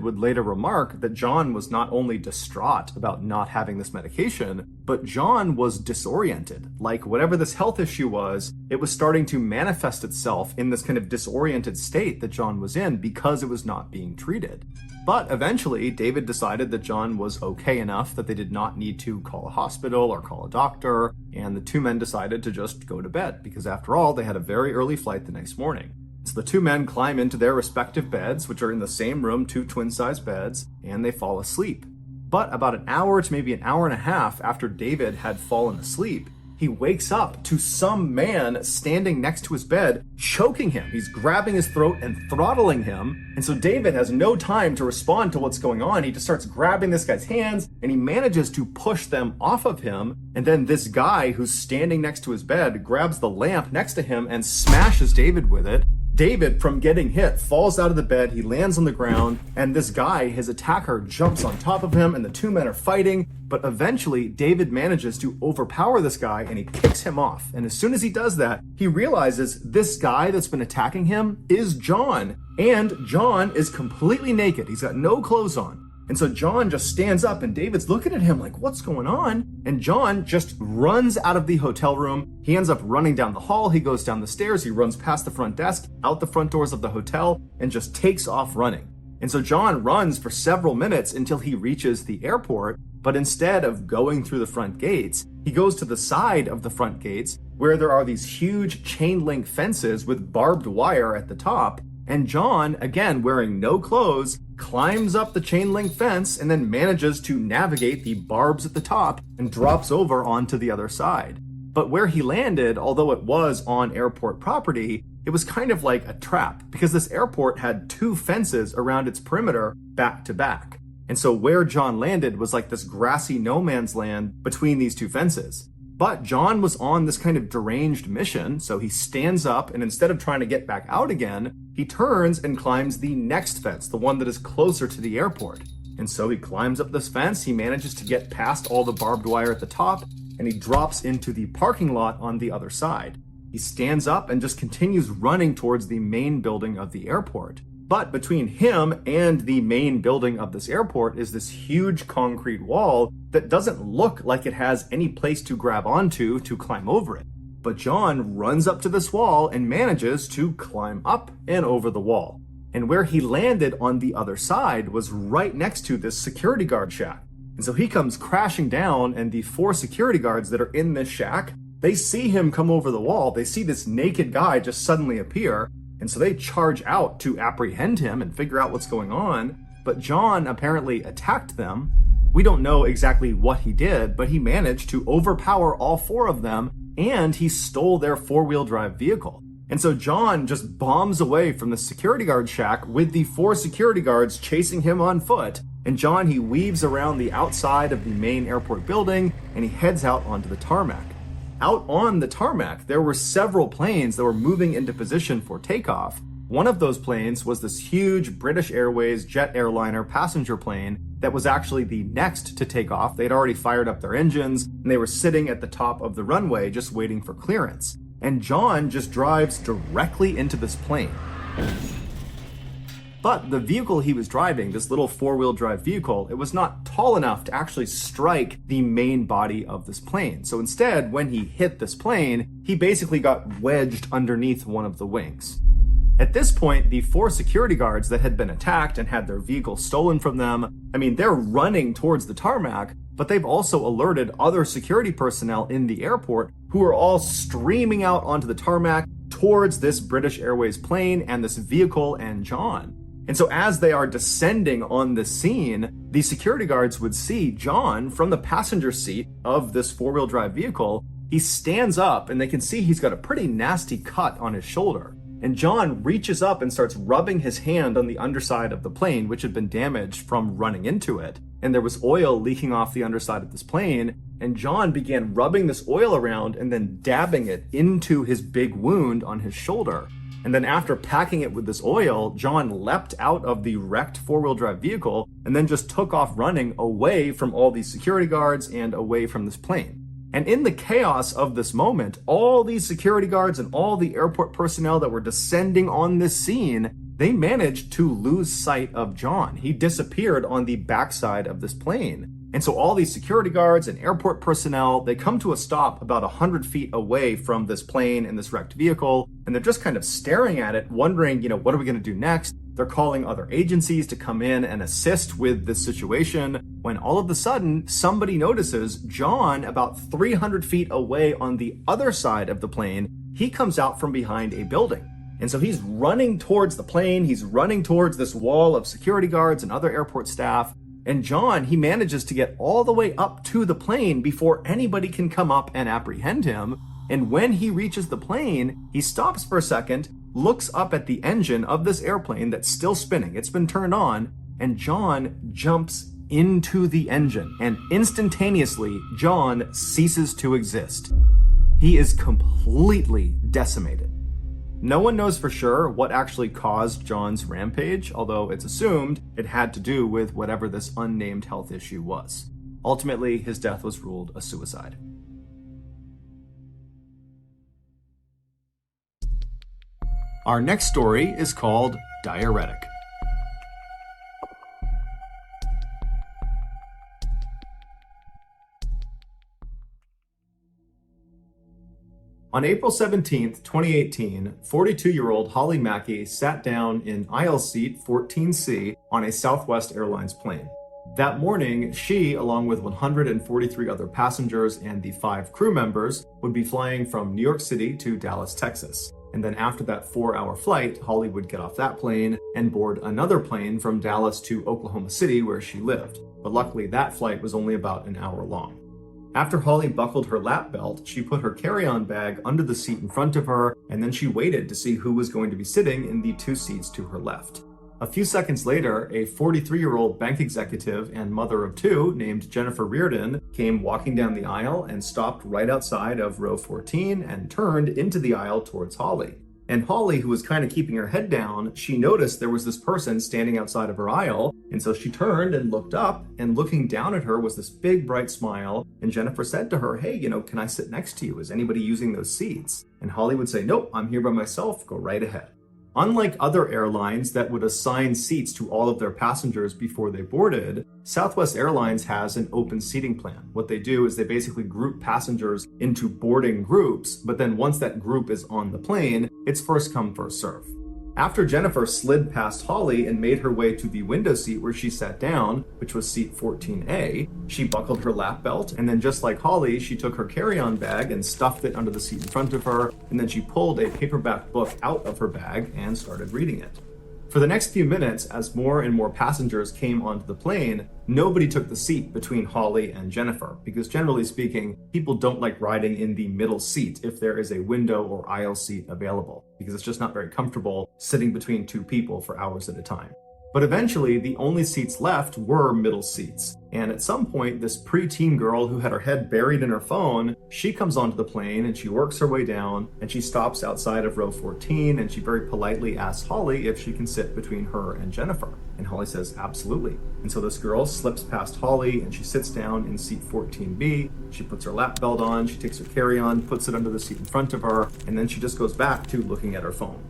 would later remark that John was not only distraught about not having this medication, but John was disoriented. Like whatever this health issue was, it was starting to manifest itself in this kind of disoriented state that John was in because it was not being treated. But eventually, David decided that John was okay enough that they did not need to call a hospital or call a doctor, and the two men decided to just go to bed, because after all, they had a very early flight the next morning. So the two men climb into their respective beds, which are in the same room, two twin-size beds, and they fall asleep. But about an hour to maybe an hour and a half after David had fallen asleep, he wakes up to some man standing next to his bed, choking him. He's grabbing his throat and throttling him. And so David has no time to respond to what's going on. He just starts grabbing this guy's hands and he manages to push them off of him. And then this guy who's standing next to his bed grabs the lamp next to him and smashes David with it. David, from getting hit, falls out of the bed, he lands on the ground, and this guy, his attacker, jumps on top of him, and the two men are fighting, but eventually David manages to overpower this guy, and he kicks him off. And as soon as he does that, he realizes this guy that's been attacking him is John, and John is completely naked. He's got no clothes on. And so John just stands up and David's looking at him like, what's going on? And John just runs out of the hotel room. He ends up running down the hall. He goes down the stairs. He runs past the front desk, out the front doors of the hotel, and just takes off running. And so John runs for several minutes until he reaches the airport. But instead of going through the front gates, he goes to the side of the front gates where there are these huge chain link fences with barbed wire at the top. And John, again, wearing no clothes, climbs up the chain link fence and then manages to navigate the barbs at the top and drops over onto the other side. But where he landed, although it was on airport property, it was kind of like a trap because this airport had two fences around its perimeter back to back. And so where John landed was like this grassy no man's land between these two fences. But John was on this kind of deranged mission, so he stands up and instead of trying to get back out again, he turns and climbs the next fence, the one that is closer to the airport. And so he climbs up this fence, he manages to get past all the barbed wire at the top, and he drops into the parking lot on the other side. He stands up and just continues running towards the main building of the airport. But between him and the main building of this airport is this huge concrete wall that doesn't look like it has any place to grab onto to climb over it. But John runs up to this wall and manages to climb up and over the wall. And where he landed on the other side was right next to this security guard shack. And so he comes crashing down, and the four security guards that are in this shack, they see him come over the wall. They see this naked guy just suddenly appear. And so they charge out to apprehend him and figure out what's going on. But John apparently attacked them. We don't know exactly what he did, but he managed to overpower all four of them, and he stole their four-wheel drive vehicle. And so John just bombs away from the security guard shack with the four security guards chasing him on foot. And John, he weaves around the outside of the main airport building, and he heads out onto the tarmac. Out on the tarmac, there were several planes that were moving into position for takeoff. One of those planes was this huge British Airways jet airliner passenger plane that was actually the next to take off. They'd already fired up their engines, and they were sitting at the top of the runway just waiting for clearance. And John just drives directly into this plane. But the vehicle he was driving, this little four-wheel drive vehicle, it was not tall enough to actually strike the main body of this plane. So instead, when he hit this plane, he basically got wedged underneath one of the wings. At this point, the four security guards that had been attacked and had their vehicle stolen from them, they're running towards the tarmac, but they've also alerted other security personnel in the airport who are all streaming out onto the tarmac towards this British Airways plane and this vehicle and John. And so as they are descending on the scene, the security guards would see John from the passenger seat of this four-wheel drive vehicle. He stands up and they can see he's got a pretty nasty cut on his shoulder. And John reaches up and starts rubbing his hand on the underside of the plane, which had been damaged from running into it. and there was oil leaking off the underside of this plane, and John began rubbing this oil around and then dabbing it into his big wound on his shoulder. And then after packing it with this oil, John leapt out of the wrecked four-wheel drive vehicle and then just took off running away from all these security guards and away from this plane. And in the chaos of this moment, all these security guards and all the airport personnel that were descending on this scene, they managed to lose sight of John. He disappeared on the backside of this plane. And so all these security guards and airport personnel, they come to a stop about 100 feet away from this plane and this wrecked vehicle, and they're just kind of staring at it, wondering, what are we going to do next? They're calling other agencies to come in and assist with this situation, when all of a sudden, somebody notices John about 300 feet away on the other side of the plane. He comes out from behind a building. And so he's running towards the plane, he's running towards this wall of security guards and other airport staff. And John, he manages to get all the way up to the plane before anybody can come up and apprehend him. And when he reaches the plane, he stops for a second, looks up at the engine of this airplane that's still spinning. It's been turned on, and John jumps into the engine. And instantaneously, John ceases to exist. He is completely decimated. No one knows for sure what actually caused John's rampage, although it's assumed it had to do with whatever this unnamed health issue was. Ultimately, his death was ruled a suicide. Our next story is called Diuretic. On April 17, 2018, 42-year-old Holly Mackey sat down in aisle seat 14C on a Southwest Airlines plane. That morning, she, along with 143 other passengers and the 5 crew members, would be flying from New York City to Dallas, Texas. And then after that 4-hour flight, Holly would get off that plane and board another plane from Dallas to Oklahoma City, where she lived. But luckily, that flight was only about an hour long. After Holly buckled her lap belt, she put her carry-on bag under the seat in front of her, and then she waited to see who was going to be sitting in the 2 seats to her left. A few seconds later, a 43-year-old bank executive and mother of 2 named Jennifer Reardon came walking down the aisle and stopped right outside of row 14 and turned into the aisle towards Holly. And Holly, who was kind of keeping her head down, she noticed there was this person standing outside of her aisle. And so she turned and looked up, and looking down at her was this big, bright smile. And Jennifer said to her, "Hey, can I sit next to you? Is anybody using those seats?" And Holly would say, "Nope, I'm here by myself. Go right ahead." Unlike other airlines that would assign seats to all of their passengers before they boarded, Southwest Airlines has an open seating plan. What they do is they basically group passengers into boarding groups, but then once that group is on the plane, it's first come, first serve. After Jennifer slid past Holly and made her way to the window seat where she sat down, which was seat 14A, she buckled her lap belt, and then just like Holly, she took her carry-on bag and stuffed it under the seat in front of her, and then she pulled a paperback book out of her bag and started reading it. For the next few minutes, as more and more passengers came onto the plane, nobody took the seat between Holly and Jennifer, because generally speaking, people don't like riding in the middle seat if there is a window or aisle seat available, because it's just not very comfortable sitting between 2 people for hours at a time. But eventually, the only seats left were middle seats. And at some point, this preteen girl who had her head buried in her phone, she comes onto the plane and she works her way down, and she stops outside of row 14, and she very politely asks Holly if she can sit between her and Jennifer. And Holly says, absolutely. And so this girl slips past Holly and she sits down in seat 14B. She puts her lap belt on, she takes her carry-on, puts it under the seat in front of her, and then she just goes back to looking at her phone.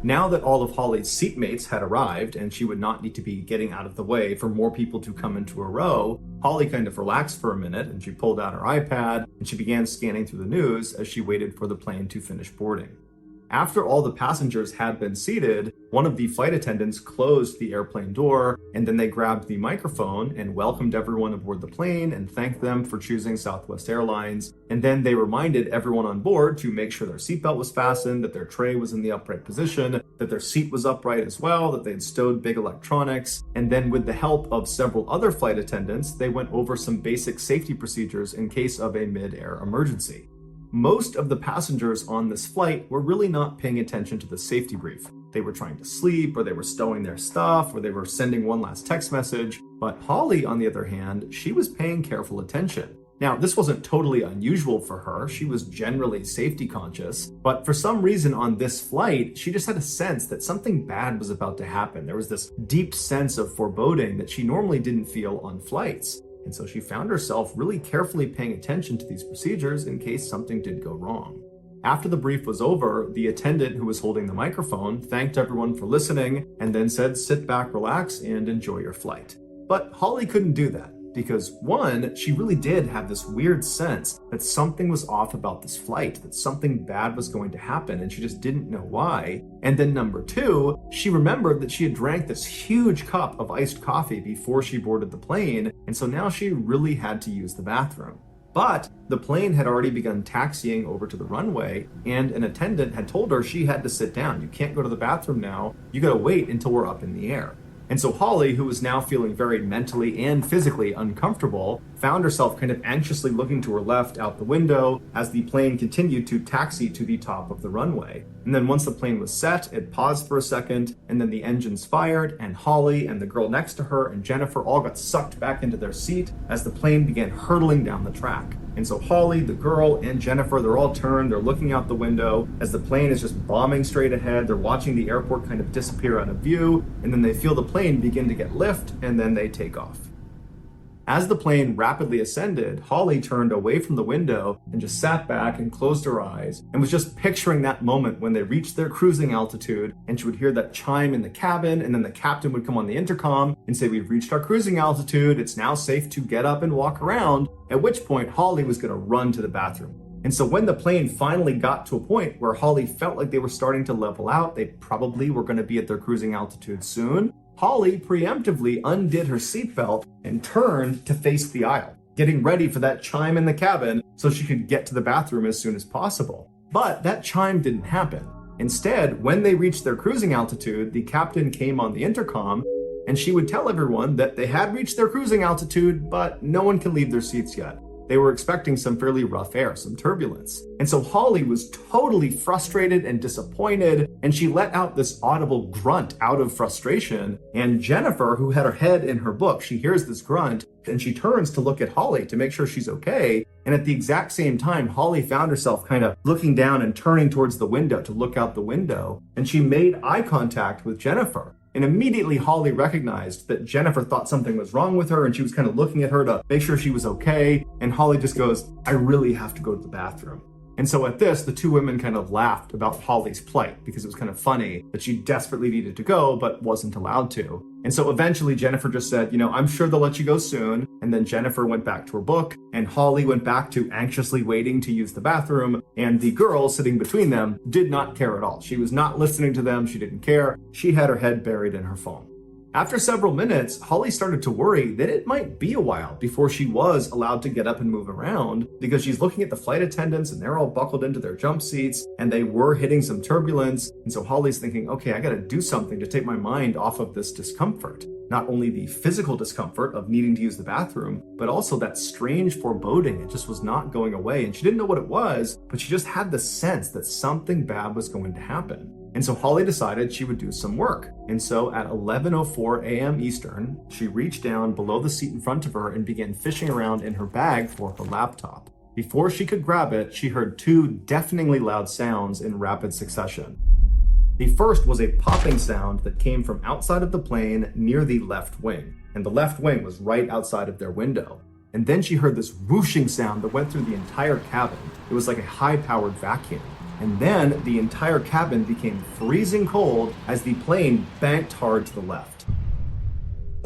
Now that all of Holly's seatmates had arrived and she would not need to be getting out of the way for more people to come into a row, Holly kind of relaxed for a minute and she pulled out her iPad and she began scanning through the news as she waited for the plane to finish boarding. After all the passengers had been seated, one of the flight attendants closed the airplane door, and then they grabbed the microphone and welcomed everyone aboard the plane and thanked them for choosing Southwest Airlines. And then they reminded everyone on board to make sure their seatbelt was fastened, that their tray was in the upright position, that their seat was upright as well, that they had stowed big electronics. And then with the help of several other flight attendants, they went over some basic safety procedures in case of a mid-air emergency. Most of the passengers on this flight were really not paying attention to the safety brief. they were trying to sleep, or they were stowing their stuff, or they were sending one last text message. But Holly, on the other hand, she was paying careful attention. Now, this wasn't totally unusual for her. She was generally safety conscious, but for some reason on this flight, she just had a sense that something bad was about to happen. There was this deep sense of foreboding that she normally didn't feel on flights. And so she found herself really carefully paying attention to these procedures in case something did go wrong. After the brief was over, the attendant who was holding the microphone thanked everyone for listening and then said, "Sit back, relax, and enjoy your flight." But Holly couldn't do that because, one, she really did have this weird sense that something was off about this flight, that something bad was going to happen, and she just didn't know why. And then number two, she remembered that she had drank this huge cup of iced coffee before she boarded the plane, and so now she really had to use the bathroom. But the plane had already begun taxiing over to the runway, and an attendant had told her she had to sit down. You can't go to the bathroom now. You gotta wait until we're up in the air. And so Holly, who was now feeling very mentally and physically uncomfortable, found herself kind of anxiously looking to her left out the window as the plane continued to taxi to the top of the runway. And then once the plane was set, it paused for a second, and then the engines fired, and Holly and the girl next to her and Jennifer all got sucked back into their seat as the plane began hurtling down the track. And so Holly, the girl, and Jennifer, they're all turned, they're looking out the window as the plane is just bombing straight ahead. They're watching the airport kind of disappear out of view, and then they feel the plane begin to get lift, and then they take off. As the plane rapidly ascended, Holly turned away from the window and just sat back and closed her eyes and was just picturing that moment when they reached their cruising altitude, and she would hear that chime in the cabin, and then the captain would come on the intercom and say, "We've reached our cruising altitude. It's now safe to get up and walk around," at which point Holly was going to run to the bathroom. And so when the plane finally got to a point where Holly felt like they were starting to level out, they probably were going to be at their cruising altitude soon, Holly preemptively undid her seatbelt and turned to face the aisle, getting ready for that chime in the cabin so she could get to the bathroom as soon as possible. But that chime didn't happen. Instead, when they reached their cruising altitude, the captain came on the intercom and she would tell everyone that they had reached their cruising altitude, but no one can leave their seats yet. They were expecting some fairly rough air, some turbulence. And so Holly was totally frustrated and disappointed, and she let out this audible grunt out of frustration. And Jennifer, who had her head in her book, she hears this grunt, and she turns to look at Holly to make sure she's okay. And at the exact same time, Holly found herself kind of looking down and turning towards the window to look out the window, and she made eye contact with Jennifer. And immediately Holly recognized that Jennifer thought something was wrong with her, and she was kind of looking at her to make sure she was okay. And Holly just goes, "I really have to go to the bathroom." And so at this, the two women kind of laughed about Holly's plight because it was kind of funny that she desperately needed to go but wasn't allowed to. And so eventually Jennifer just said, "I'm sure they'll let you go soon." And then Jennifer went back to her book, and Holly went back to anxiously waiting to use the bathroom. And the girl sitting between them did not care at all. She was not listening to them. She didn't care. She had her head buried in her phone. After several minutes, Holly started to worry that it might be a while before she was allowed to get up and move around, because she's looking at the flight attendants and they're all buckled into their jump seats and they were hitting some turbulence. And so Holly's thinking, okay, I gotta do something to take my mind off of this discomfort. Not only the physical discomfort of needing to use the bathroom, but also that strange foreboding. It just was not going away. And she didn't know what it was, but she just had the sense that something bad was going to happen. And so Holly decided she would do some work. And so at 11:04 a.m. Eastern, she reached down below the seat in front of her and began fishing around in her bag for her laptop. Before she could grab it, she heard two deafeningly loud sounds in rapid succession. The first was a popping sound that came from outside of the plane near the left wing, and the left wing was right outside of their window. And then she heard this whooshing sound that went through the entire cabin. It was like a high-powered vacuum. And then the entire cabin became freezing cold as the plane banked hard to the left.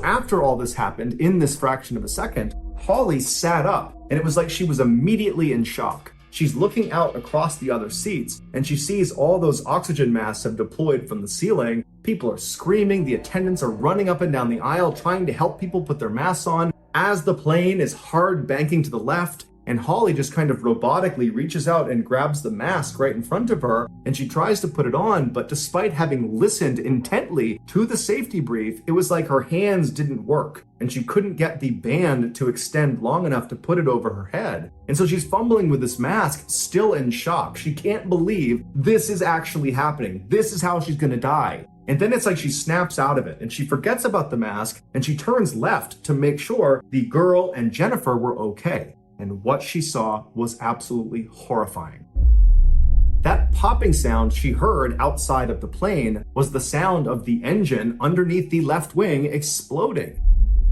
After all this happened, in this fraction of a second, Holly sat up, and it was like she was immediately in shock. She's looking out across the other seats, and she sees all those oxygen masks have deployed from the ceiling. People are screaming, the attendants are running up and down the aisle trying to help people put their masks on as the plane is hard banking to the left. and Holly just kind of robotically reaches out and grabs the mask right in front of her, and she tries to put it on, but despite having listened intently to the safety brief, it was like her hands didn't work, and she couldn't get the band to extend long enough to put it over her head. And so she's fumbling with this mask, still in shock. She can't believe this is actually happening. This is how she's gonna die. And then it's like she snaps out of it and she forgets about the mask and she turns left to make sure the girl and Jennifer were okay. And what she saw was absolutely horrifying. That popping sound she heard outside of the plane was the sound of the engine underneath the left wing exploding.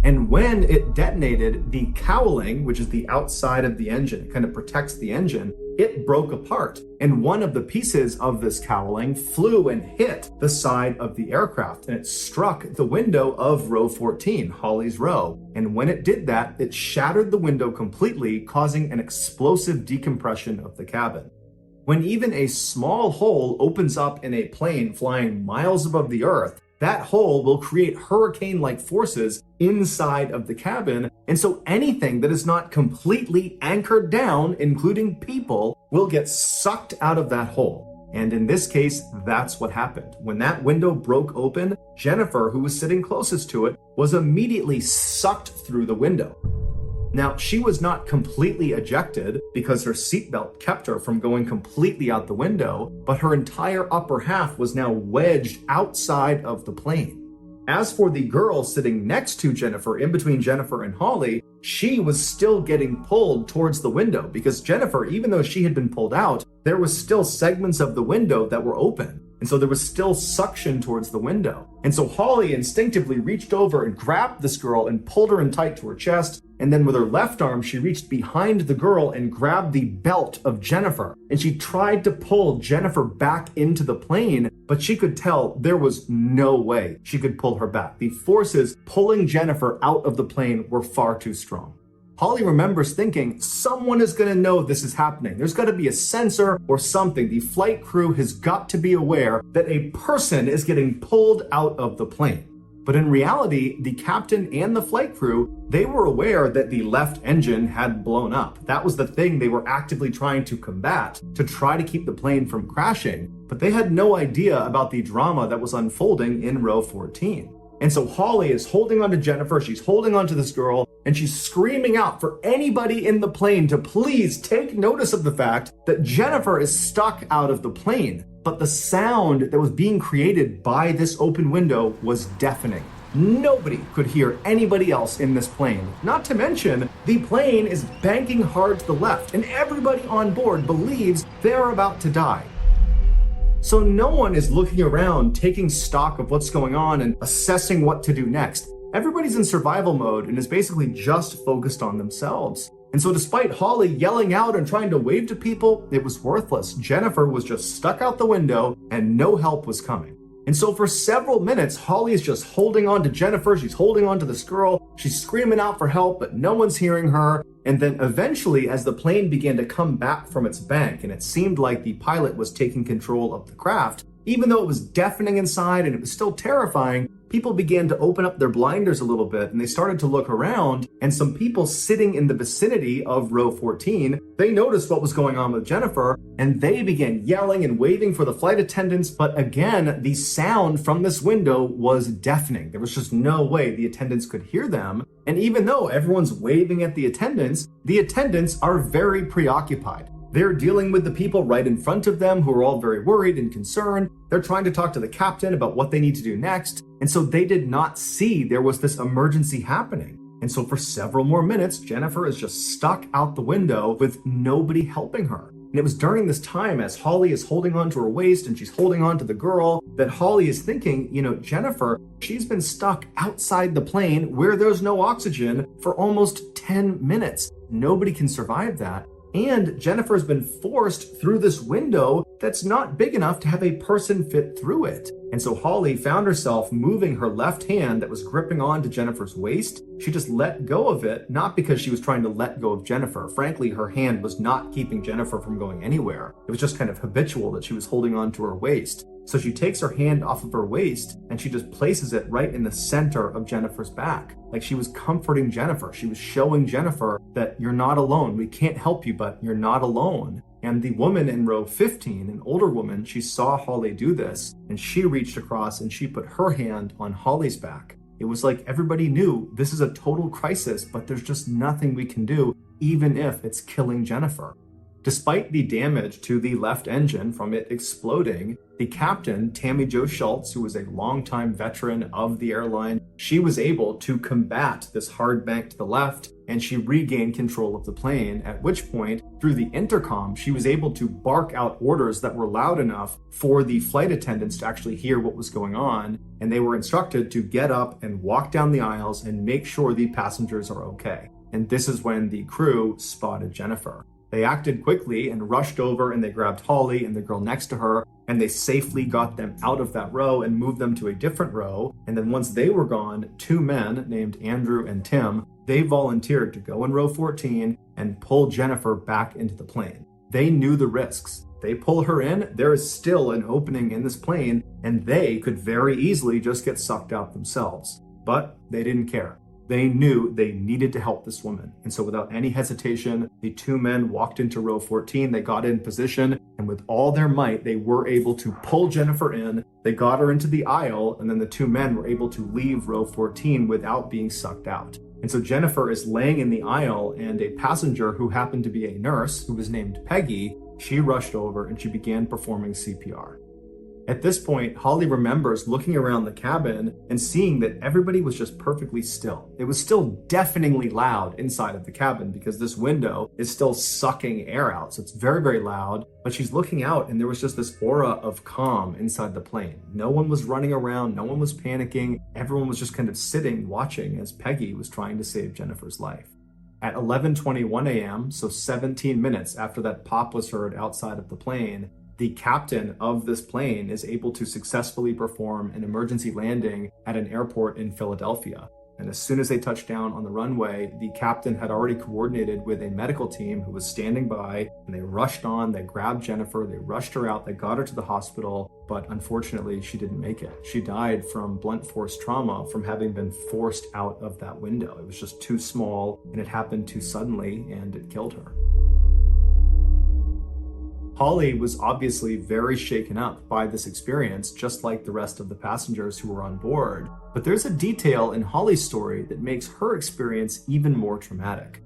And when it detonated, the cowling, which is the outside of the engine, it kind of protects the engine, it broke apart. And one of the pieces of this cowling flew and hit the side of the aircraft, and it struck the window of row 14, Holly's row. And when it did that, it shattered the window completely, causing an explosive decompression of the cabin. When even a small hole opens up in a plane flying miles above the earth, that hole will create hurricane-like forces inside of the cabin, and so anything that is not completely anchored down, including people, will get sucked out of that hole. And in this case, that's what happened. When that window broke open, Jennifer, who was sitting closest to it, was immediately sucked through the window. Now, she was not completely ejected because her seatbelt kept her from going completely out the window, but her entire upper half was now wedged outside of the plane. As for the girl sitting next to Jennifer, in between Jennifer and Holly, she was still getting pulled towards the window because Jennifer, even though she had been pulled out, there was still segments of the window that were open. And so there was still suction towards the window. And so Holly instinctively reached over and grabbed this girl and pulled her in tight to her chest. And then with her left arm, she reached behind the girl and grabbed the belt of Jennifer. And she tried to pull Jennifer back into the plane, but she could tell there was no way she could pull her back. The forces pulling Jennifer out of the plane were far too strong. Holly remembers thinking, someone is going to know this is happening. There's got to be a sensor or something. The flight crew has got to be aware that a person is getting pulled out of the plane. But in reality, the captain and the flight crew, they were aware that the left engine had blown up. That was the thing they were actively trying to combat, to try to keep the plane from crashing. But they had no idea about the drama that was unfolding in row 14. And so Holly is holding on to Jennifer, she's holding on to this girl, and she's screaming out for anybody in the plane to please take notice of the fact that Jennifer is stuck out of the plane. But the sound that was being created by this open window was deafening. Nobody could hear anybody else in this plane. Not to mention, the plane is banking hard to the left, and everybody on board believes they're about to die. So no one is looking around, taking stock of what's going on and assessing what to do next. Everybody's in survival mode and is basically just focused on themselves. And so despite Holly yelling out and trying to wave to people, it was worthless. Jennifer was just stuck out the window and no help was coming. And so for several minutes, Holly is just holding on to Jennifer. She's holding on to this girl. She's screaming out for help, but no one's hearing her. And then eventually, as the plane began to come back from its bank, and it seemed like the pilot was taking control of the craft, even though it was deafening inside and it was still terrifying, people began to open up their blinders a little bit and they started to look around, and some people sitting in the vicinity of row 14, they noticed what was going on with Jennifer and they began yelling and waving for the flight attendants. But again, the sound from this window was deafening. There was just no way the attendants could hear them. And even though everyone's waving at the attendants are very preoccupied. They're dealing with the people right in front of them who are all very worried and concerned. They're trying to talk to the captain about what they need to do next. And so they did not see there was this emergency happening. And so for several more minutes, Jennifer is just stuck out the window with nobody helping her. And it was during this time, as Holly is holding on to her waist and she's holding on to the girl, that Holly is thinking, Jennifer, she's been stuck outside the plane where there's no oxygen for almost 10 minutes. Nobody can survive that. And Jennifer's been forced through this window that's not big enough to have a person fit through it. And so Holly found herself moving her left hand that was gripping onto Jennifer's waist. She just let go of it, not because she was trying to let go of Jennifer. Frankly, her hand was not keeping Jennifer from going anywhere. It was just kind of habitual that she was holding on to her waist. So she takes her hand off of her waist and she just places it right in the center of Jennifer's back. Like she was comforting Jennifer. She was showing Jennifer that you're not alone. We can't help you, but you're not alone. And the woman in row 15, an older woman, she saw Holly do this and she reached across and she put her hand on Holly's back. It was like everybody knew this is a total crisis, but there's just nothing we can do, even if it's killing Jennifer. Despite the damage to the left engine from it exploding, the captain, Tammy Jo Schultz, who was a longtime veteran of the airline, she was able to combat this hard bank to the left and she regained control of the plane, at which point, through the intercom, she was able to bark out orders that were loud enough for the flight attendants to actually hear what was going on, and they were instructed to get up and walk down the aisles and make sure the passengers are okay. And this is when the crew spotted Jennifer. They acted quickly and rushed over and they grabbed Holly and the girl next to her and they safely got them out of that row and moved them to a different row. And then once they were gone, two men named Andrew and Tim, they volunteered to go in row 14 and pull Jennifer back into the plane. They knew the risks. They pull her in, there is still an opening in this plane and they could very easily just get sucked out themselves. But they didn't care. They knew they needed to help this woman. And so without any hesitation, the two men walked into row 14, they got in position, and with all their might, they were able to pull Jennifer in, they got her into the aisle, and then the two men were able to leave row 14 without being sucked out. And so Jennifer is laying in the aisle, and a passenger who happened to be a nurse, who was named Peggy, she rushed over and she began performing CPR. At this point, Holly remembers looking around the cabin and seeing that everybody was just perfectly still. It was still deafeningly loud inside of the cabin because this window is still sucking air out. So it's very, very loud, but she's looking out and there was just this aura of calm inside the plane. No one was running around. No one was panicking. Everyone was just kind of sitting, watching as Peggy was trying to save Jennifer's life. At 11:21 a.m., so 17 minutes after that pop was heard outside of the plane, the captain of this plane is able to successfully perform an emergency landing at an airport in Philadelphia. And as soon as they touched down on the runway, the captain had already coordinated with a medical team who was standing by, and they rushed on, they grabbed Jennifer, they rushed her out, they got her to the hospital, but unfortunately she didn't make it. She died from blunt force trauma from having been forced out of that window. It was just too small and it happened too suddenly and it killed her. Holly was obviously very shaken up by this experience, just like the rest of the passengers who were on board. But there's a detail in Holly's story that makes her experience even more traumatic.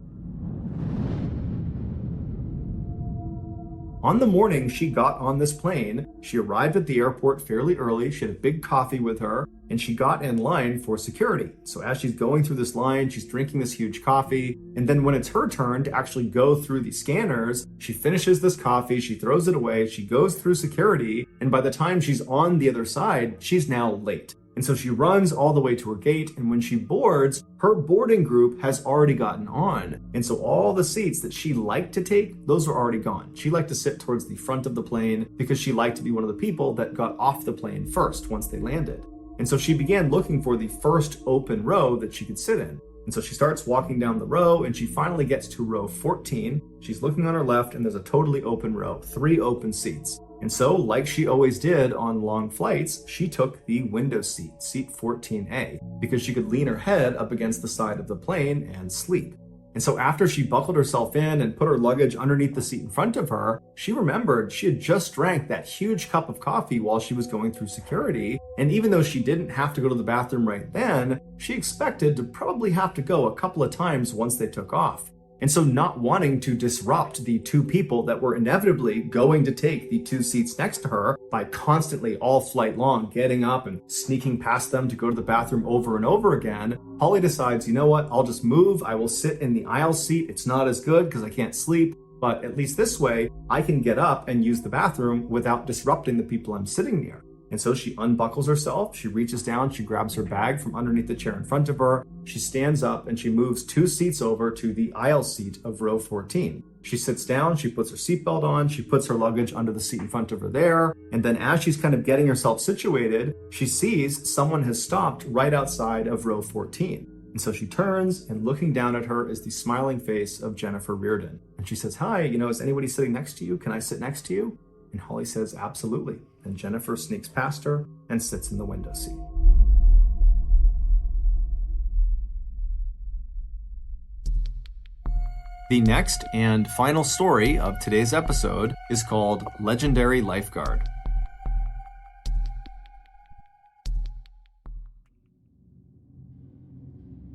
On the morning she got on this plane, she arrived at the airport fairly early, she had a big coffee with her, and she got in line for security. So as she's going through this line, she's drinking this huge coffee, and then when it's her turn to actually go through the scanners, she finishes this coffee, she throws it away, she goes through security, and by the time she's on the other side, she's now late. And so she runs all the way to her gate, and when she boards, her boarding group has already gotten on. And so all the seats that she liked to take, those are already gone. She liked to sit towards the front of the plane because she liked to be one of the people that got off the plane first once they landed. And so she began looking for the first open row that she could sit in. And so she starts walking down the row and she finally gets to row 14. She's looking on her left and there's a totally open row, 3 open seats. And so, like she always did on long flights, she took the window seat, seat 14A, because she could lean her head up against the side of the plane and sleep. And so after she buckled herself in and put her luggage underneath the seat in front of her, she remembered she had just drank that huge cup of coffee while she was going through security. And even though she didn't have to go to the bathroom right then, she expected to probably have to go a couple of times once they took off. And so not wanting to disrupt the 2 people that were inevitably going to take the 2 seats next to her by constantly all flight long getting up and sneaking past them to go to the bathroom over and over again, Holly decides, you know what, I'll just move. I will sit in the aisle seat. It's not as good because I can't sleep, but at least this way I can get up and use the bathroom without disrupting the people I'm sitting near. And so she unbuckles herself, she reaches down, she grabs her bag from underneath the chair in front of her, she stands up and she moves 2 seats over to the aisle seat of row 14. She sits down, she puts her seatbelt on, she puts her luggage under the seat in front of her there, and then as she's kind of getting herself situated, she sees someone has stopped right outside of row 14. And so she turns, and looking down at her is the smiling face of Jennifer Reardon. And she says, "Hi, is anybody sitting next to you? Can I sit next to you?" And Holly says, "Absolutely." And Jennifer sneaks past her and sits in the window seat. The next and final story of today's episode is called Legendary Lifeguard.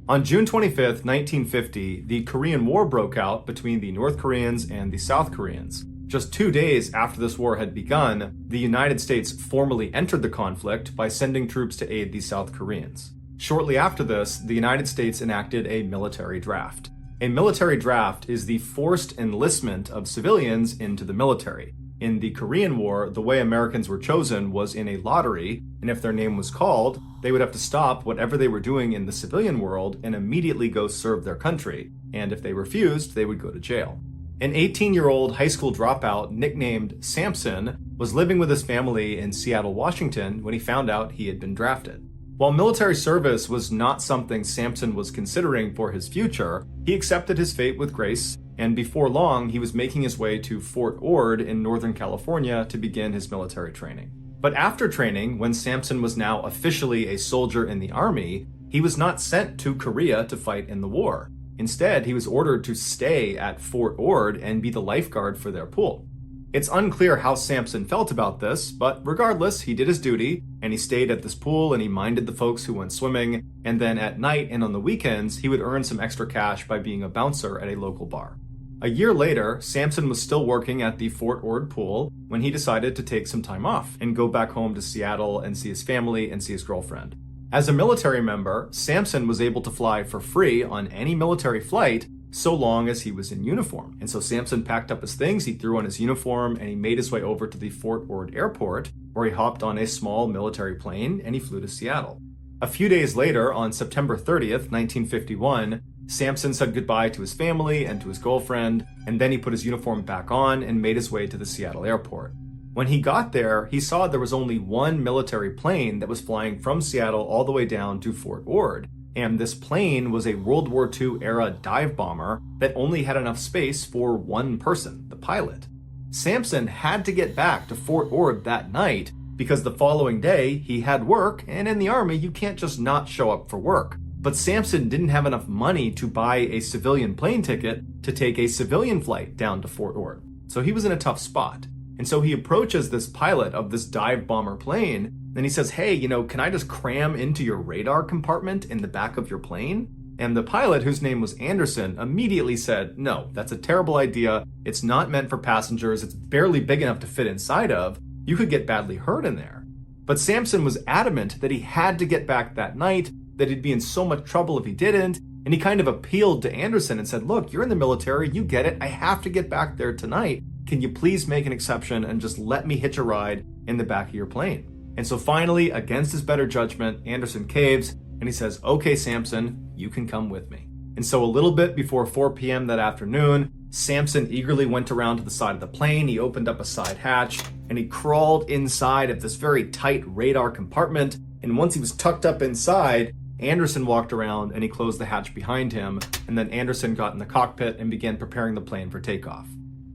On June 25th, 1950, the Korean War broke out between the North Koreans and the South Koreans. Just 2 days after this war had begun, the United States formally entered the conflict by sending troops to aid the South Koreans. Shortly after this, the United States enacted a military draft. A military draft is the forced enlistment of civilians into the military. In the Korean War, the way Americans were chosen was in a lottery, and if their name was called, they would have to stop whatever they were doing in the civilian world and immediately go serve their country, and if they refused, they would go to jail. An 18-year-old high school dropout nicknamed Samson was living with his family in Seattle, Washington when he found out he had been drafted. While military service was not something Samson was considering for his future, he accepted his fate with grace, and before long, he was making his way to Fort Ord in Northern California to begin his military training. But after training, when Samson was now officially a soldier in the army, he was not sent to Korea to fight in the war. Instead, he was ordered to stay at Fort Ord and be the lifeguard for their pool. It's unclear how Samson felt about this, but regardless, he did his duty, and he stayed at this pool and he minded the folks who went swimming, and then at night and on the weekends, he would earn some extra cash by being a bouncer at a local bar. A year later, Samson was still working at the Fort Ord pool when he decided to take some time off and go back home to Seattle and see his family and see his girlfriend. As a military member, Samson was able to fly for free on any military flight so long as he was in uniform. And so Samson packed up his things, he threw on his uniform, and he made his way over to the Fort Ord airport, where he hopped on a small military plane and he flew to Seattle. A few days later, on September 30th, 1951, Samson said goodbye to his family and to his girlfriend, and then he put his uniform back on and made his way to the Seattle airport. When he got there, he saw there was only one military plane that was flying from Seattle all the way down to Fort Ord. And this plane was a World War II era dive bomber that only had enough space for one person, the pilot. Samson had to get back to Fort Ord that night because the following day he had work, and in the Army you can't just not show up for work. But Samson didn't have enough money to buy a civilian plane ticket to take a civilian flight down to Fort Ord. So he was in a tough spot. And so he approaches this pilot of this dive bomber plane, and he says, "Hey, can I just cram into your radar compartment in the back of your plane?" And the pilot, whose name was Anderson, immediately said, "No, that's a terrible idea. It's not meant for passengers. It's barely big enough to fit inside of. You could get badly hurt in there." But Samson was adamant that he had to get back that night, that he'd be in so much trouble if he didn't, and he kind of appealed to Anderson and said, "Look, you're in the military, you get it. I have to get back there tonight. Can you please make an exception and just let me hitch a ride in the back of your plane?" And so finally, against his better judgment, Anderson caves and he says, "Okay, Samson, you can come with me." And so a little bit before 4 p.m. that afternoon, Samson eagerly went around to the side of the plane. He opened up a side hatch and he crawled inside of this very tight radar compartment. And once he was tucked up inside, Anderson walked around and he closed the hatch behind him. And then Anderson got in the cockpit and began preparing the plane for takeoff.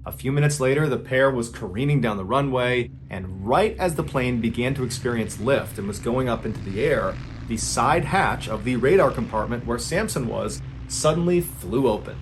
A few minutes later, the pair was careening down the runway, and right as the plane began to experience lift and was going up into the air, the side hatch of the radar compartment where Samson was suddenly flew open.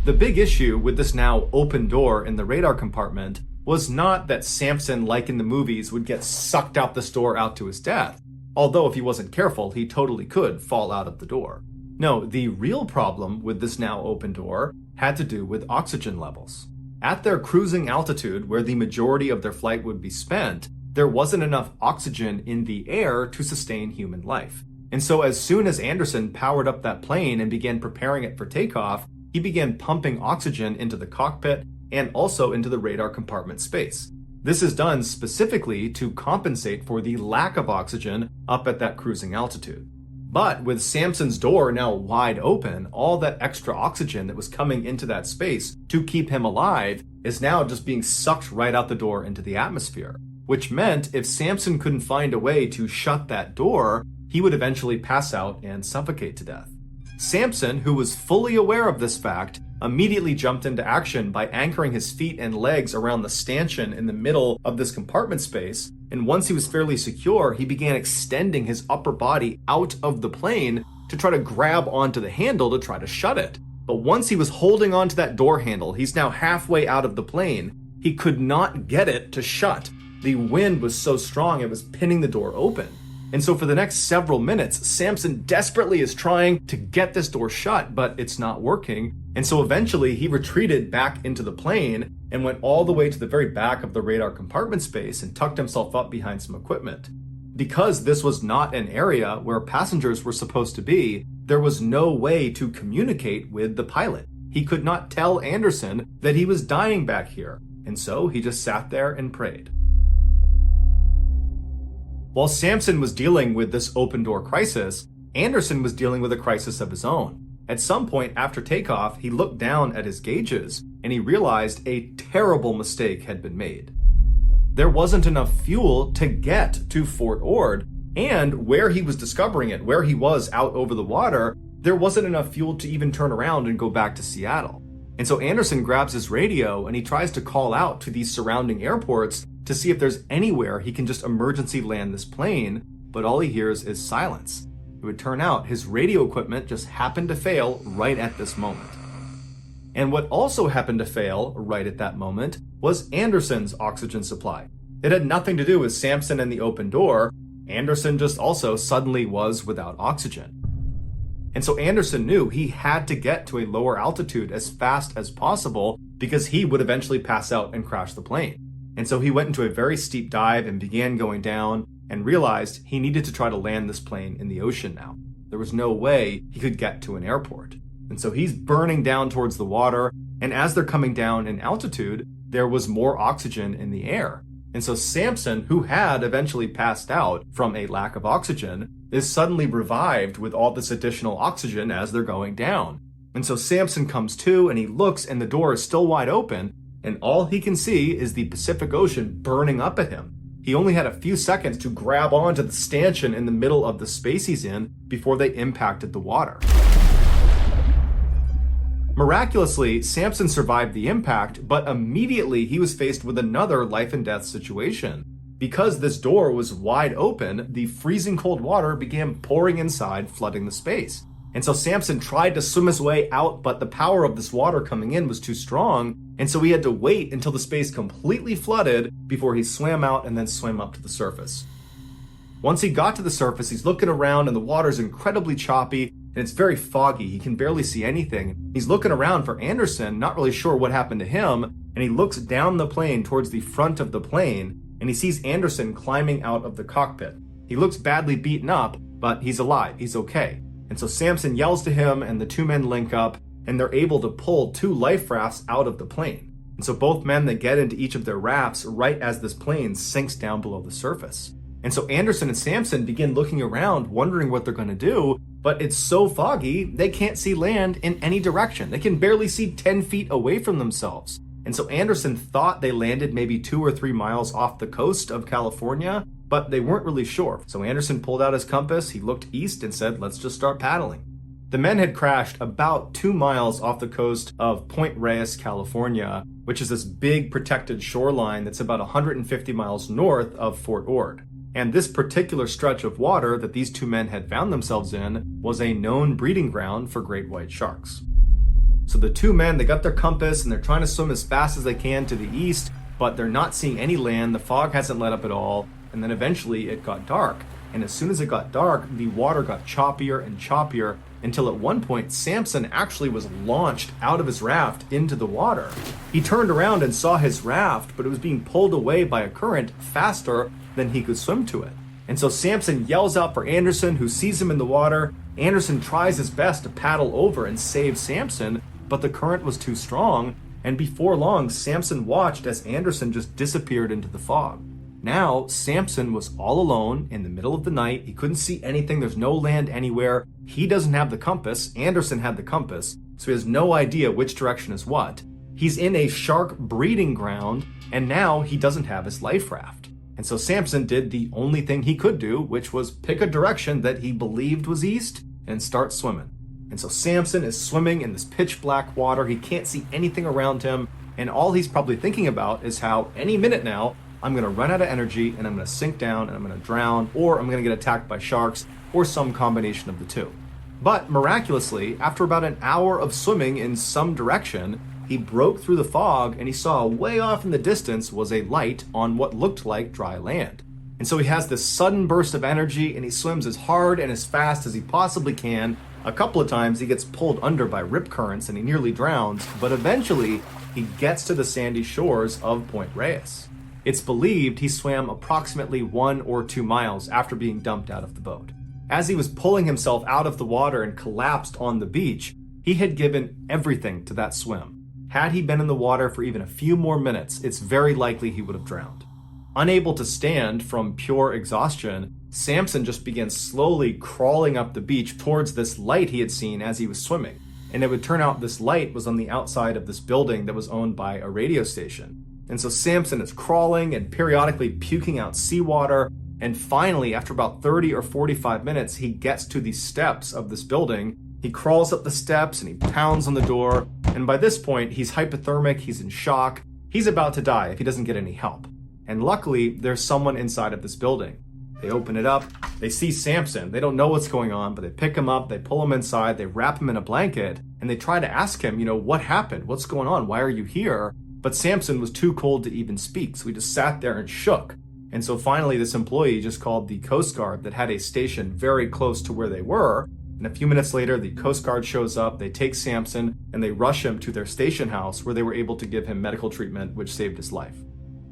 The big issue with this now open door in the radar compartment was not that Samson, like in the movies, would get sucked out this door out to his death, although if he wasn't careful, he totally could fall out of the door. No, the real problem with this now open door had to do with oxygen levels. At their cruising altitude, where the majority of their flight would be spent, there wasn't enough oxygen in the air to sustain human life. And so as soon as Anderson powered up that plane and began preparing it for takeoff, he began pumping oxygen into the cockpit and also into the radar compartment space. This is done specifically to compensate for the lack of oxygen up at that cruising altitude. But with Samson's door now wide open, all that extra oxygen that was coming into that space to keep him alive is now just being sucked right out the door into the atmosphere, which meant if Samson couldn't find a way to shut that door, he would eventually pass out and suffocate to death. Samson, who was fully aware of this fact, immediately jumped into action by anchoring his feet and legs around the stanchion in the middle of this compartment space, and once he was fairly secure, he began extending his upper body out of the plane to try to grab onto the handle to try to shut it. But once he was holding onto that door handle, he's now halfway out of the plane, he could not get it to shut. The wind was so strong it was pinning the door open. And so for the next several minutes, Samson desperately is trying to get this door shut, but it's not working. And so eventually he retreated back into the plane and went all the way to the very back of the radar compartment space and tucked himself up behind some equipment. Because this was not an area where passengers were supposed to be, there was no way to communicate with the pilot. He could not tell Anderson that he was dying back here. And so he just sat there and prayed. While Samson was dealing with this open door crisis, Anderson was dealing with a crisis of his own. At some point after takeoff, he looked down at his gauges and he realized a terrible mistake had been made. There wasn't enough fuel to get to Fort Ord, and where he was discovering it, where he was out over the water, there wasn't enough fuel to even turn around and go back to Seattle. And so Anderson grabs his radio and he tries to call out to these surrounding airports to see if there's anywhere he can just emergency land this plane, but all he hears is silence. It would turn out his radio equipment just happened to fail right at this moment. And what also happened to fail right at that moment was Anderson's oxygen supply. It had nothing to do with Samson and the open door. Anderson just also suddenly was without oxygen. And so Anderson knew he had to get to a lower altitude as fast as possible because he would eventually pass out and crash the plane. And so he went into a very steep dive and began going down and realized he needed to try to land this plane in the ocean now. There was no way he could get to an airport. And so he's burning down towards the water, and as they're coming down in altitude, there was more oxygen in the air. And so Samson, who had eventually passed out from a lack of oxygen, is suddenly revived with all this additional oxygen as they're going down. And so Samson comes to and he looks and the door is still wide open, and all he can see is the Pacific Ocean burning up at him. He only had a few seconds to grab onto the stanchion in the middle of the space he's in before they impacted the water. Miraculously, Samson survived the impact, but immediately he was faced with another life and death situation. Because this door was wide open, the freezing cold water began pouring inside, flooding the space. And so Samson tried to swim his way out, but the power of this water coming in was too strong, and so he had to wait until the space completely flooded before he swam out and then swam up to the surface. Once he got to the surface, he's looking around and the water's incredibly choppy and it's very foggy. He can barely see anything. He's looking around for Anderson, not really sure what happened to him, and he looks down the plane towards the front of the plane and he sees Anderson climbing out of the cockpit. He looks badly beaten up, but he's alive, he's okay. And so Samson yells to him and the two men link up and they're able to pull two life rafts out of the plane. And so both men, they get into each of their rafts right as this plane sinks down below the surface. And so Anderson and Samson begin looking around, wondering what they're going to do, but it's so foggy, they can't see land in any direction. They can barely see 10 feet away from themselves. And so Anderson thought they landed maybe 2 or 3 miles off the coast of California, but they weren't really sure. So Anderson pulled out his compass, he looked east and said, let's just start paddling. The men had crashed about 2 miles off the coast of Point Reyes, California, which is this big protected shoreline that's about 150 miles north of Fort Ord. And this particular stretch of water that these two men had found themselves in was a known breeding ground for great white sharks. So the two men, they got their compass and they're trying to swim as fast as they can to the east, but they're not seeing any land. The fog hasn't let up at all. And then eventually it got dark. And as soon as it got dark, the water got choppier and choppier until at one point Samson actually was launched out of his raft into the water. He turned around and saw his raft, but it was being pulled away by a current faster than he could swim to it. And so Samson yells out for Anderson, who sees him in the water. Anderson tries his best to paddle over and save Samson, but the current was too strong. And before long, Samson watched as Anderson just disappeared into the fog. Now, Samson was all alone in the middle of the night. He couldn't see anything. There's no land anywhere. He doesn't have the compass. Anderson had the compass, so he has no idea which direction is what. He's in a shark breeding ground, and now he doesn't have his life raft. And so Samson did the only thing he could do, which was pick a direction that he believed was east and start swimming. And so Samson is swimming in this pitch black water. He can't see anything around him. And all he's probably thinking about is how any minute now, I'm going to run out of energy and I'm going to sink down and I'm going to drown, or I'm going to get attacked by sharks, or some combination of the two. But miraculously, after about an hour of swimming in some direction, he broke through the fog and he saw way off in the distance was a light on what looked like dry land. And so he has this sudden burst of energy and he swims as hard and as fast as he possibly can. A couple of times he gets pulled under by rip currents and he nearly drowns, but eventually he gets to the sandy shores of Point Reyes. It's believed he swam approximately 1 or 2 miles after being dumped out of the boat. As he was pulling himself out of the water and collapsed on the beach, he had given everything to that swim. Had he been in the water for even a few more minutes, it's very likely he would have drowned. Unable to stand from pure exhaustion, Samson just began slowly crawling up the beach towards this light he had seen as he was swimming. And it would turn out this light was on the outside of this building that was owned by a radio station. And so Samson is crawling and periodically puking out seawater. And finally, after about 30 or 45 minutes, he gets to the steps of this building. He crawls up the steps and he pounds on the door. And by this point, he's hypothermic, he's in shock. He's about to die if he doesn't get any help. And luckily, there's someone inside of this building. They open it up, they see Samson. They don't know what's going on, but they pick him up, they pull him inside, they wrap him in a blanket, and they try to ask him, what happened? What's going on? Why are you here? But Samson was too cold to even speak, so he just sat there and shook. And so finally, this employee just called the Coast Guard that had a station very close to where they were. And a few minutes later, the Coast Guard shows up, they take Samson, and they rush him to their station house where they were able to give him medical treatment, which saved his life.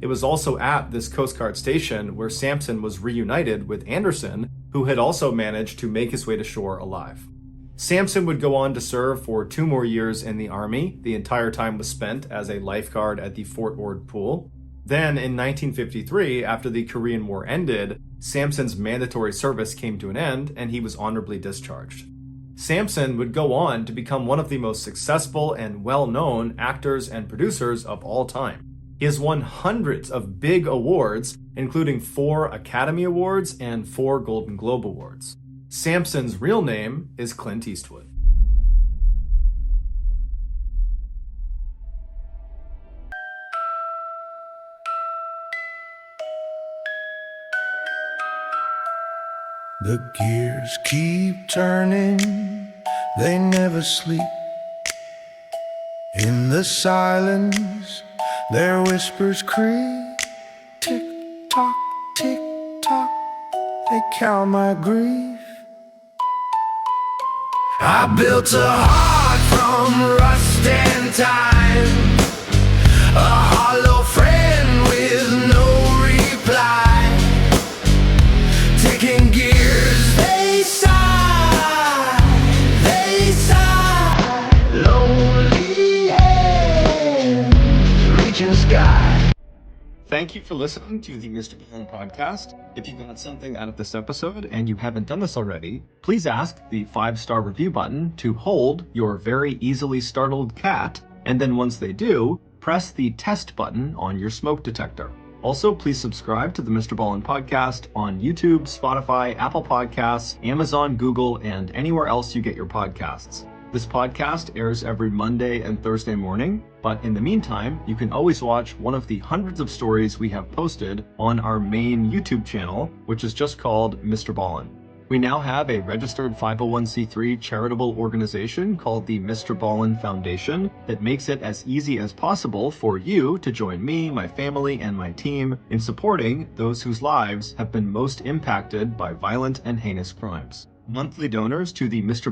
It was also at this Coast Guard station where Samson was reunited with Anderson, who had also managed to make his way to shore alive. Samson would go on to serve for 2 more years in the Army. The entire time was spent as a lifeguard at the Fort Ord pool. Then in 1953, after the Korean War ended, Samson's mandatory service came to an end and he was honorably discharged. Samson would go on to become one of the most successful and well-known actors and producers of all time. He has won hundreds of big awards, including 4 Academy Awards and 4 Golden Globe Awards. Samson's real name is Clint Eastwood. The gears keep turning, they never sleep. In the silence, their whispers creep. Tick-tock, tick-tock, they count my grief. I built a heart from rust and time, a hollow friend with no reply. Ticking gears, they sigh, lonely hands reaching sky. Thank you for listening to the MrBallen's podcast. If you got something out of this episode and you haven't done this already, please ask the 5-star review button to hold your very easily startled cat, and then once they do, press the test button on your smoke detector. Also, please subscribe to the MrBallen's podcast on YouTube, Spotify, Apple Podcasts, Amazon, Google, and anywhere else you get your podcasts. This podcast airs every Monday and Thursday morning, but in the meantime, you can always watch one of the hundreds of stories we have posted on our main YouTube channel, which is just called MrBallen. We now have a registered 501c3 charitable organization called the MrBallen Foundation that makes it as easy as possible for you to join me, my family, and my team in supporting those whose lives have been most impacted by violent and heinous crimes. Monthly donors to the MrBallen